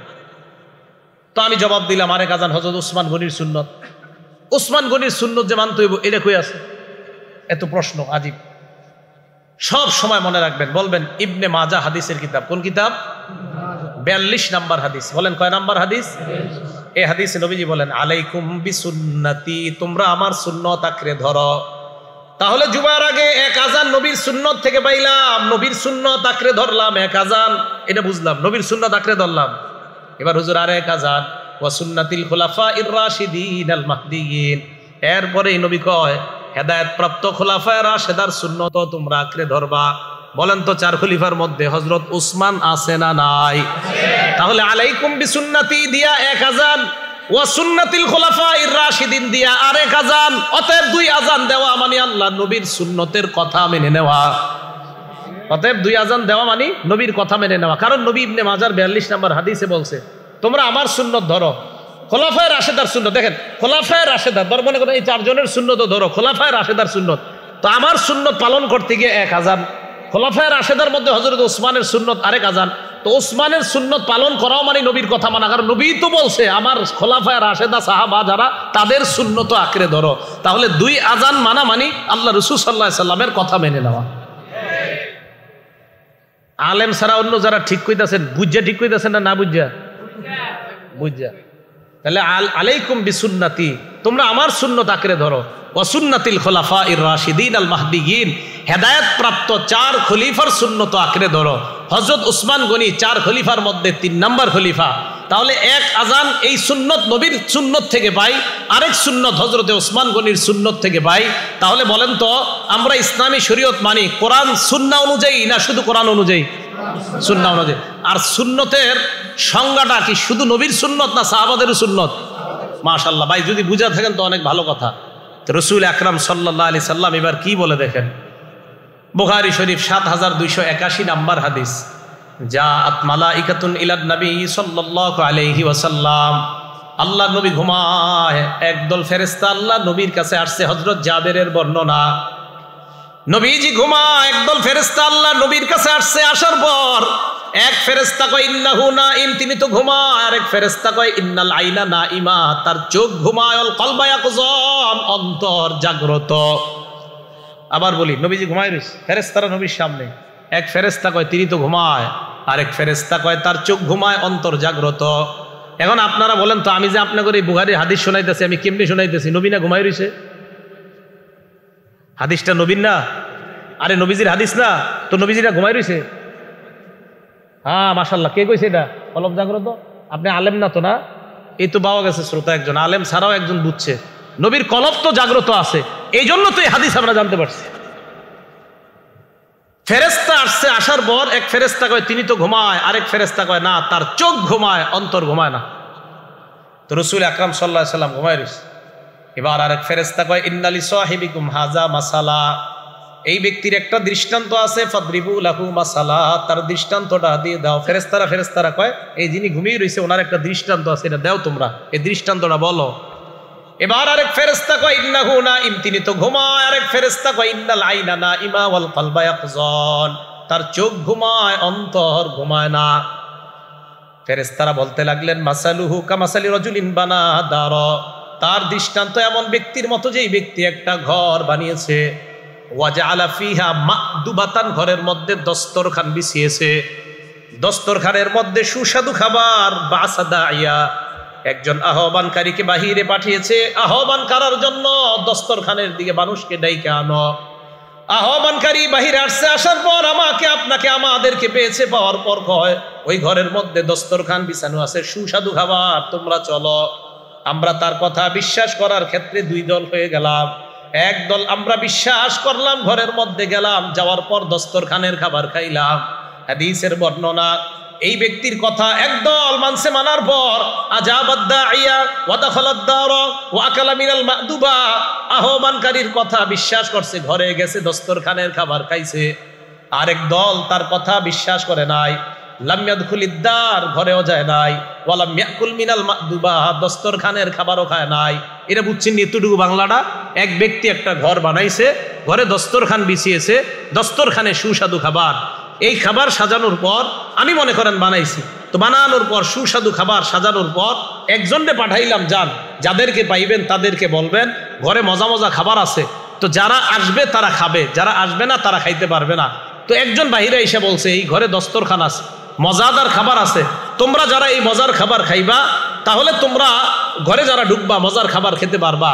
তো আমি জবাব দিলাম, আরেক আজান হযরত উসমান গনির সুন্নত। উসমান গনির সুন্নত যে মানতে হইব, এটা কই আছে? এত প্রশ্ন আজীব। সব সময় মনে রাখবেন, বলবেন ইবনে মাজাহ হাদিসের কিতাব। কোন কিতাব? 42 নাম্বার হাদিস। বলেন কয় নাম্বার হাদিস? এই হাদিসে নবীজি বলেন, আলাইকুম বিসুন্নতি, তোমরা আমার সুন্নত আঁকড়ে ধরো। তাহলে জুমার আগে 1 আজান নবীর সুন্নত থেকে পাইলাম, নবীর সুন্নত আঁকড়ে ধরলাম 1 আজান, এটা বুঝলাম, নবীর সুন্নত আঁকড়ে ধরলাম। এবার হুজুর আর 1 আজান, ওয়া সুন্নাতিল খুলাফাইর রাশিদিন আল মাহদিয়িন। এরপরে নবী কয়, হেদায়েত প্রাপ্ত খুলাফায়ে রাশিদার সুন্নত তোমরা আঁকড়ে ধরবা। বলেন তো 4 খলিফার মধ্যে হযরত উসমান আছে না নাই? তাহলে আলাইকুম বিসুন্নতি দিয়া 1 আজান, ওয়া সুন্নাতিল খুলাফাইর রাশিদিন দিয়া আর 1 আজান। অতএব 2 আজান দেওয়া মানে আল্লাহ নবীর সুন্নতের কথা মেনে নেওয়া। অতএব 2 আজান দেওয়া মানে নবীর কথা মেনে নেওয়া। কারণ নবী ইবনে মাজার 42 নম্বর হাদিসে বলছে, তোমরা আমার সুন্নত ধরো, খোলাফায়ে রাশেদার সুন্নত। দেখেন, খোলাফায়ে রাশেদার ধর, মনে করেন এই 4 জনের সুন্নত ধরো, খোলাফায়ে রাশেদার সুন্নত। তো আমার সুন্নত পালন করতে গিয়ে 1 আজান, খোলাফায়ে রাশেদার মধ্যে হযরত ওসমানের সুন্নত আরেক আজান। তো ওসমানের সুন্নত পালন করাও মানে নবীর কথা মানা, কারণ নবী তো বলছে আমার খোলাফায়ে রাশেদা সাহাবা যারা তাদের সুন্নত আঁকড়ে ধরো। তাহলে 2 আজান মানা মানে আল্লাহ রাসূল সাল্লাল্লাহু আলাইহি সাল্লামের কথা মেনে নেওয়া। আলেম ছাড়া অন্য যারা ঠিক কইতাছেন, বুঝা ঠিক কইতাছেন না বুঝা? বুঝা। তাহলে আলাইকুম বিসুন্নতি, তোমরা আমার সুন্নত আঁকড়ে ধরো, ওয়া সুন্নাতিল খুলাফাইর রাশিদিন আল মাহদিয়িন, হেদায়েত প্রাপ্ত 4 খলিফার সুন্নত আঁকড়ে ধরো। হযরত উসমান গনি 4 খলিফার মধ্যে 3 নাম্বার খলিফা। তাহলে এক আজান এই সুন্নত নবীর সুন্নত থেকে পাই, আরেক সুন্নত হযরতে উসমান গনির সুন্নত থেকে পাই। তাহলে বলেন তো আমরা ইসলামী শরীয়ত মানি কোরআন সুন্নাহ অনুযায়ী না শুধু কোরআন অনুযায়ী? সুন্নাহ অনুযায়ী। আর সুন্নতের সংজ্ঞাটা কি শুধু নবীর সুন্নত না সাহাবাদেরও সুন্নত? মাশাআল্লাহ ভাই, যদি বুঝা থাকেন তো অনেক ভালো কথা। তো রাসূল আকরাম সাল্লাল্লাহু আলাইহি সাল্লাম এবার কি বলে দেখেন। বুখারী শরীফ 7281 নাম্বার হাদিস, জাআত মালাইকাতুন ইলান নবী সাল্লাল্লাহু আলাইহি ওয়াসাল্লাম। আল্লাহ নবী ঘুমায়, একদল ফেরেশতা আল্লাহ নবীর কাছে আসছে। হযরত জাবেরের বর্ণনা, নবীজি ঘুমায়, একদল ফেরেশতা আল্লাহ নবীর কাছে আসছে। আসার পর এক ফেরেশতা কয় ইন্নাহু নাইম, তিনি তো ঘুমায়। আর এক ফেরেশতা কয় ইন্নাল আইনা নাইমা, তার চোখ ঘুমায়। আল কলবা ইয়াকযান, অন্তর জাগ্রত। আবার বলি, নবীজি ঘুমায় রয়েছে, ফেরেশতারা নবীর সামনে। এক ফেরেশতা কয় তিনি তো ঘুমায়, আরেক ফেরেশতা কয় তার চোখ ঘুমায়, অন্তর জাগ্রত। এখন আপনারা বলেন তো, আমি যে আপনাকে এই বুখারীর হাদিস শোনাইতেছি, আমি কেমনি শোনাইতেছি? নবী না ঘুমায় রয়েছে? হাদিসটা নবীর না? আরে নবীজির হাদিস না তো, নবীজিরা ঘুমায় রয়েছে? হ্যাঁ মাশাআল্লাহ, কে কইছে এটা অলপ জাগ্রত? আপনি আলেম না তো? না, এই তো পাওয়া গেছে শ্রোতা একজন, আলেম ছাড়াও একজন বুঝছে নবীর কলব তো জাগ্রত আছে, এই জন্য তো এই হাদিস আমরা জানতে পারছি। ফেরেশতা আসছে, আসার পর এক ফেরেশতা কয় তিনি তো ঘুমায়, আরেক ফেরেশতা কয় না, তার চোখ ঘুমায়, অন্তর ঘুমায় না। তো রাসূল আকরাম সাল্লাল্লাহু আলাইহি সাল্লাম ঘুমায় রয়েছে। এবার আরেক ফেরেশতা কয় ইন্নালি সাহিবিকুম হাযা মাসালা, এই ব্যক্তির একটা দৃষ্টান্ত আছে, ফাদরিবু লাহু মাসালা, তার দৃষ্টান্তটা দিয়ে দাও। ফেরেশতারা কয় এই যিনি ঘুমিয়ে রয়েছে ওনার একটা দৃষ্টান্ত আছে, এটা দাও তোমরা, এই দৃষ্টান্তটা বলো। এবার আরেক ফেরেশতা কয় ইন্নাহু নাইম, তিনি তো ঘুমায়। আরেক ফেরেশতা কয় ইন্নাল আইনা নাইমা ওয়াল কলবা ইয়াকযান, তার চোখ ঘুমায়, অন্তর ঘুমায় না। ফেরেশতারা বলতে লাগলেন মাসালুহু কামাসালি রাজুলিন বানা দার, তার দৃষ্টান্ত এমন ব্যক্তির মতো যেই ব্যক্তি একটা ঘর বানিয়েছে। ওয়াজআলা ফিহা মা'দুবাতান, ঘরের মধ্যে দস্তরখান বিছিয়েছে, দস্তরখানের মধ্যে সুস্বাদু খাবার। বাসাদাইয়া, একজন আহ্বানকারীকে বাহিরে পাঠিয়েছে আহ্বান করার জন্য, দস্তরখানের দিকে মানুষকে ডাইকে আনো। আহ্বানকারী বাহিরে আসছে, আসার পর আমাকে আপনাকে আমাদেরকে পেয়েছে, পাওয়ার পর কয় ওই ঘরের মধ্যে দস্তরখান বিছানো আছে, সুস্বাদু খাবার, তোমরা চলো। আমরা তার কথা বিশ্বাস করার ক্ষেত্রে দুই দল হয়ে গেলাম। এক দল আমরা বিশ্বাস করলাম, ঘরের মধ্যে গেলাম, যাওয়ার পর দস্তরখানের খাবার খাইলাম। হাদিসের বর্ণনা, এই ব্যক্তির কথা একদল মানছে, মানার পর আজাবাদ দাইয়া ওয়া দাখালাদ দার ওয়া আকালা মিনাল মা'দুবা, আহ্বানকারীর কথা বিশ্বাস করছে, ঘরে গেছে, দস্তরখানের খাবার খাইছে। আরেক দল তার কথা বিশ্বাস করে নাই, লাম ইয়াদখুলিদ দার, ঘরেও যায় নাই, ওয়া লাম ইয়াকুল মিনাল মা'দুবা, দস্তরখানের খাবারও খায় নাই। এটা বুঝছেন এতটুকু বাংলাটা? এক ব্যক্তি একটা ঘর বানাইছে, ঘরে দস্তরখান বিছিয়েছে, দস্তরখানে সুস্বাদু খাবার। এই খাবার সাজানোর পর, আমি মনে করেন বানাইছি, তো বানানোর পর সুস্বাদু খাবার সাজানোর পর একজনকে পাঠাইলাম, যান যাদেরকে পাইবেন তাদেরকে বলবেন ঘরে মজা মজা খাবার আছে, তো যারা আসবে তারা খাবে, যারা আসবে না তারা খাইতে পারবে না। তো একজন বাহিরে এসে বলছে এই ঘরে দস্তরখান আছে, মজাদার খাবার আছে, তোমরা যারা এই মজার খাবার খাইবা তাহলে তোমরা ঘরে যারা ঢুকবা মজার খাবার খেতে পারবা,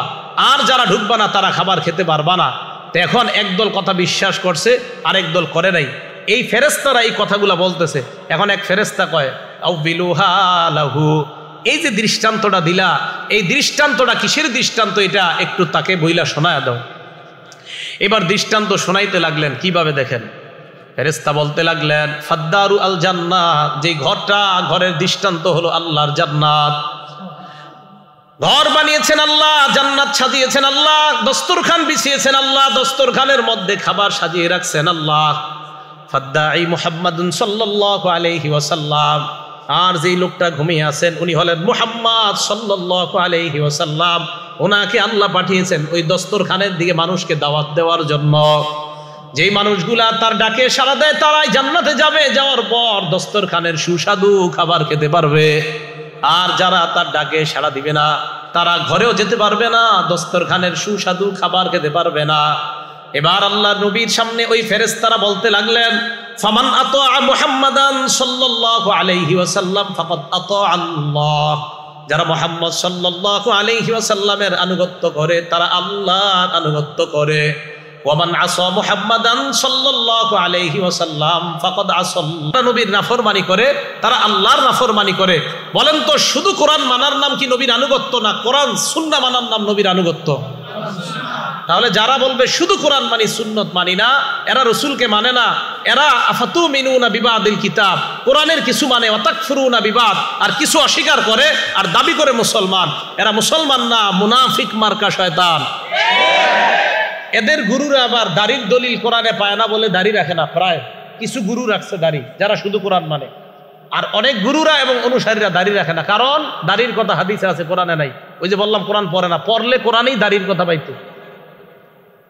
আর যারা ঢুকবা না তারা খাবার খেতে পারবা না। তো এখন একদল কথা বিশ্বাস করছে, আরেক দল করে নাই। এই ফেরেশতারা এই কথাগুলা বলতেছে। এখন এক ফেরেশতা কয় আউবিলুহা লাহু, এই যে দৃষ্টান্তটা দিলা, এই দৃষ্টান্তটা কিসের দৃষ্টান্ত, এটা একটু তাকে বইলা শোনায় দাও। এবার দৃষ্টান্ত শোনাইতে লাগলেন, কিভাবে দেখেন। ফেরেশতা বলতে লাগলেন ফাদ্দারু আল জান্নাত, যে ঘরটা, ঘরের দৃষ্টান্ত হলো আল্লাহর জান্নাত। ঘর বানিয়েছেন আল্লাহ, জান্নাত সাজিয়েছেন আল্লাহ, দস্তরখান বিছিয়েছেন আল্লাহ, দস্তরখানের মধ্যে খাবার সাজিয়ে রাখছেন আল্লাহ। ফাদ্দাই মুহাম্মাদুন সাল্লাল্লাহু আলাইহি ওয়াসাল্লাম, আর যেই লোকটা ঘুমিয়ে আছেন উনি হলেন মুহাম্মদ সাল্লাল্লাহু আলাইহি ওয়াসাল্লাম। ওনাকে আল্লাহ পাঠিয়েছেন ওই দস্তরখানের দিকে মানুষকে দাওয়াত দেওয়ার জন্য। যেই মানুষগুলা তার ডাকে সাড়া দেয় তারাই জান্নাতে যাবে, যাওয়ার পর দস্তরখানের সুস্বাদু খাবার খেতে পারবে। আর যারা তার ডাকে সাড়া দিবে না তারা ঘরেও যেতে পারবে না, দস্তরখানের সুস্বাদু খাবার খেতে পারবে না। এবার আল্লাহ নবীর সামনে ওই ফেরেশতারা বলতে লাগলেন ফামান আতা মুহাম্মাদান সাল্লাল্লাহু আলাইহি ওয়াসাল্লাম ফাকাদ আতা আল্লাহ, যারা মুহাম্মদ সাল্লাল্লাহু আলাইহি ওয়াসাল্লামের আনুগত্য করে তারা আল্লাহর আনুগত্য করে। ওয়ামান আসা মুহাম্মাদান সাল্লাল্লাহু আলাইহি ওয়াসাল্লাম ফাকাদ আসাল্লাহ। নবীর নাফরমানি করে, তারা আল্লাহর নাফরমানি করে। বলেন তো শুধু কোরআন মানার নাম কি নবীর আনুগত্য, না কোরআন সুন্নাহ মানার নাম নবীর আনুগত্য? তাহলে যারা বলবে শুধু কোরআন মানি সুন্নত মানি না, এরা রসুলকে মানে না, এরা আফাতুমিনুনা বিবাদিল কিতাব, কোরআনের কিছু মানে, ওয়াতাকফুরুনা বিবাদ, আর কিছু অস্বীকার করে আর দাবি করে মুসলমান। এরা মুসলমান না, মুনাফিক মার্কা শয়তান। এদের গুরুরা আবার দাড়ির দলিল কোরআনে পায় না বলে দাড়ি রাখে না। প্রায় কিছু গুরু রাখছে দাড়ি, যারা শুধু কোরআন মানে, আর অনেক গুরুরা এবং অনুসারীরা দাড়ি রাখে না, কারণ দাড়ির কথা হাদিসে আছে, কোরআনে নাই। ওই যে বললাম কোরআন পড়ে না, পড়লে কোরআনেই দাড়ির কথা পাইতো।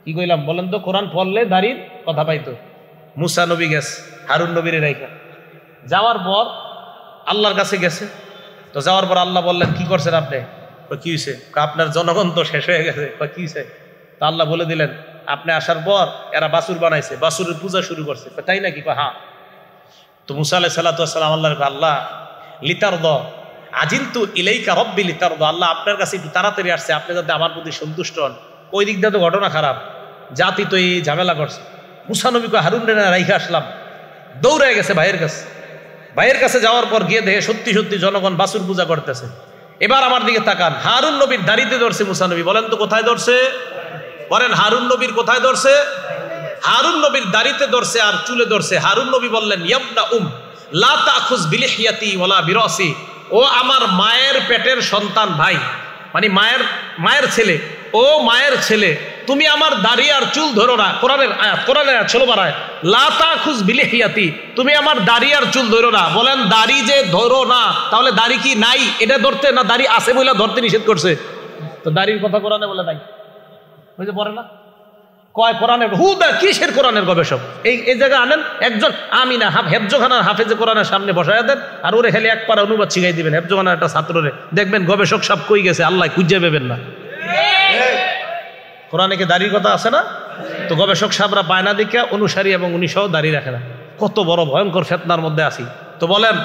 কি কইলাম বলেন তো? কোরআন পড়লে দাড়ির কথা পাইতো। মুসা নবী গেছে হারুন নবীর রাইখা, যাওয়ার পর আল্লাহর কাছে গেছে। তো যাওয়ার পর আল্লাহ বললেন, কি করছেন আপনি? কি হয়েছে? আপনার জনগণ তো শেষ হয়ে গেছে। কি হয়েছে? তা আল্লাহ বলে দিলেন, আপনি আসার পর এরা বাছুর বানাইছে, বাছুরের পূজা শুরু করছে। তাই নাকি? হ্যাঁ। তো মুসা আলাইহিস সালাতু ওয়াস সালাম আল্লাহর, আল্লাহ লিতারদ আজিলতু ইলাইকা রব্বি লিতারদ, আল্লাহ আপনার কাছে একটু তাড়াতাড়ি আসছে, আপনি যাতে আমার প্রতি সন্তুষ্ট হন। ওই দিক দিয়ে তো ঘটনা খারাপ, জাতি তো এই ঝামেলা করছে। মুসা নবীকে হারুন রাইখা আসলাম, দৌড়ায় গেছে ভাইয়ের কাছে। ভাইয়ের কাছে যাওয়ার পর গিয়ে দেখে সত্যি সত্যি জনগণ বাছুর পূজা করতেছে। এবার আমার দিকে তাকান, হারুন নবীর দাড়িতে ধরছে মুসা নবী। বলেন তো কোথায় ধরছে? বলেন হারুন নবীর কোথায় ধরছে? হারুন নবীর দাড়িতে ধরছে আর চুলে ধরছে। হারুন নবী বললেন, ইয়াবনা লা তাখুজ বিলিহিয়াতি ওয়ালা বিরাসি, ও আমার মায়ের পেটের সন্তান ভাই, মানে মায়ের ছেলে, ও মায়ের ছেলে, তুমি আমার দাড়ি আর চুল ধরো না। কোরআনের আয়াত ষোলো বারায়, লা তাখুজ বিলিহিয়াতি, তুমি আমার দাড়ি আর চুল ধরো না। বলেন দাড়ি যে ধরো না, তাহলে দাড়ি কি নাই এটা ধরতে, না দাড়ি আছে বলে ধরতে নিষেধ করছে? তো দাড়ির কথা কোরআনে বলে নাই, ওই যে পড়ে না কয় কোরআনের হুদা, কিসের কোরআনের গবেষক? এই জায়গায় আনেন একজন আমিনা হেফজোখানার হাফেজে কোরআনের সামনে বসায় দেন, আর ওরে খেলে এক পারা অনুবাদ শিখাই দিবেন হেফজোখানার একটা ছাত্ররে, দেখবেন গবেষক সব কই গেছে আল্লাহ খুঁজে পাবেন না। কোরআনে কি দাড়ির কথা আছে না? তো গবেষক সাহেবরা বায়না দিকে অনুসারী এবং উনি সহ দাঁড়িয়ে রাখে না। কত বড় ভয়ঙ্কর ফেতনার মধ্যে আছি। তো বলেন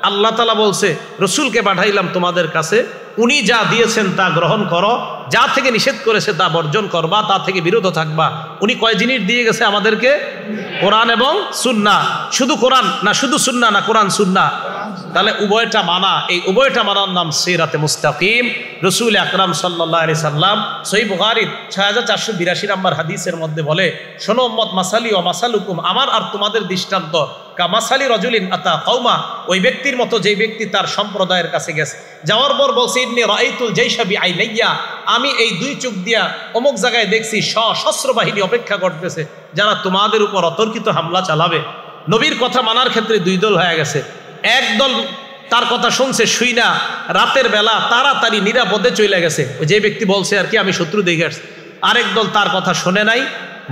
আল্লাহ তাআলা বলছে, রসুলকে পাঠাইলাম তোমাদের কাছে, উনি যা দিয়েছেন তা গ্রহণ করো, যা থেকে নিষেধ করেছে তা বর্জন করবা, তা থেকে বিরত থাকবা। উনি কয় জিনিস দিয়ে গেছে আমাদেরকে? কোরআন এবং সুন্নাহ। শুধু কোরআন না, শুধু সুন্নাহ না, কোরআন সুন্নাহ। তাহলে উভয়টা মানা, এই উভয়টা মানার নাম সিরাতে মুস্তাকিম। রসুল আকরাম সাল্লাল্লাহু আলাইহি সাল্লাম সহিহ বুখারীর 6482 নম্বর হাদিসের মধ্যে বলে, শোনো উম্মত, মাসালি ও মাসালুকুম, আমার আর তোমাদের দৃষ্টান্ত কামাসালি রজুলিন আতা কওমা, ওই ব্যক্তির মতো যে ব্যক্তি তার সম্প্রদায়ের কাছে গেছে। যাওয়ার পর বলছে, ইন্নী রাআইতুল জাইশা বিআইনাইয়া, আমি এই দুই চোখ দিয়া অমুক জায়গায় দেখছি সশস্ত্র বাহিনী অপেক্ষা করতেছে, যারা তোমাদের উপর অতর্কিত হামলা চালাবে। নবীর কথা মানার ক্ষেত্রে দুই দল হয়ে গেছে। এক দল তার কথা শুনছে, শুই না, রাতের বেলা তাড়াতাড়ি নিরাপদে চলে গেছে, যে ব্যক্তি বলছে আর কি আমি শত্রু দেখে আসছি। আরেক দল তার কথা শোনে নাই,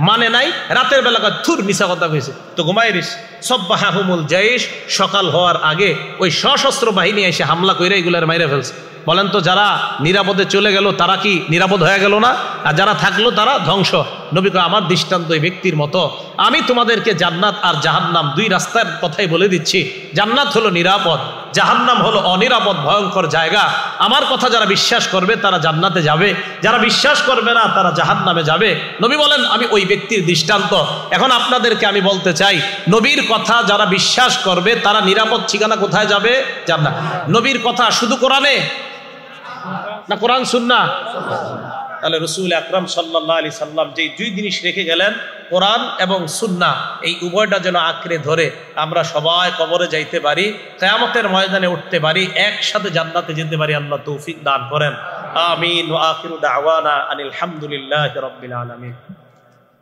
মানে নাই, রাতের বেলা থুর মিশা কথা কইছে, তো ঘুমাইরিস। সব্বাহাহুমুল জাইশ, সকাল হওয়ার আগে ওই সশস্ত্র বাহিনী এসে হামলা কইরা এগুলার মাইরা ফেলছে। বলেন তো যারা নিরাপদে চলে গেল তারা কি নিরাপদ হয়ে গেল না? আর যারা থাকলো তারা ধ্বংস। নবী কয়, আমার দৃষ্টান্ত এই ব্যক্তির মতো। আমি তোমাদেরকে জান্নাত আর জাহান্নাম দুই রাস্তার কথাই বলে দিচ্ছি। জান্নাত হলো নিরাপদ, জাহান্নাম হলো অনিরাপদ ভয়ঙ্কর জায়গা। আমার কথা যারা বিশ্বাস করবে তারা জান্নাতে যাবে, যারা বিশ্বাস করবে না তারা জাহান্নামে যাবে। নবী বলেন, আমি ওই ব্যক্তির দৃষ্টান্ত। এখন আপনাদেরকে আমি বলতে চাই, নবীর কথা যারা বিশ্বাস করবে তারা নিরাপদ ঠিকানা কোথায় যাবে? জান্নাত। নবীর কথা শুধু কোরআনে না, কোরআন সুন্নাহ? তাহলে রসুল আকরাম সাল্লাল্লাহু আলাইহি সাল্লাম যে দুই জিনিস রেখে গেলেন, কোরআন এবং সুন্নাহ, এই উভয়টা যেন আঁকড়ে ধরে আমরা সবাই কবরে যাইতে পারি, কিয়ামতের ময়দানে উঠতে পারি, একসাথে জান্নাতে যেতে পারি। আল্লাহ তৌফিক দান করেন। আমিন। ওয়া আখিরু দাওয়ানা আনিল হামদুলিল্লাহি রাব্বিল আলামিন।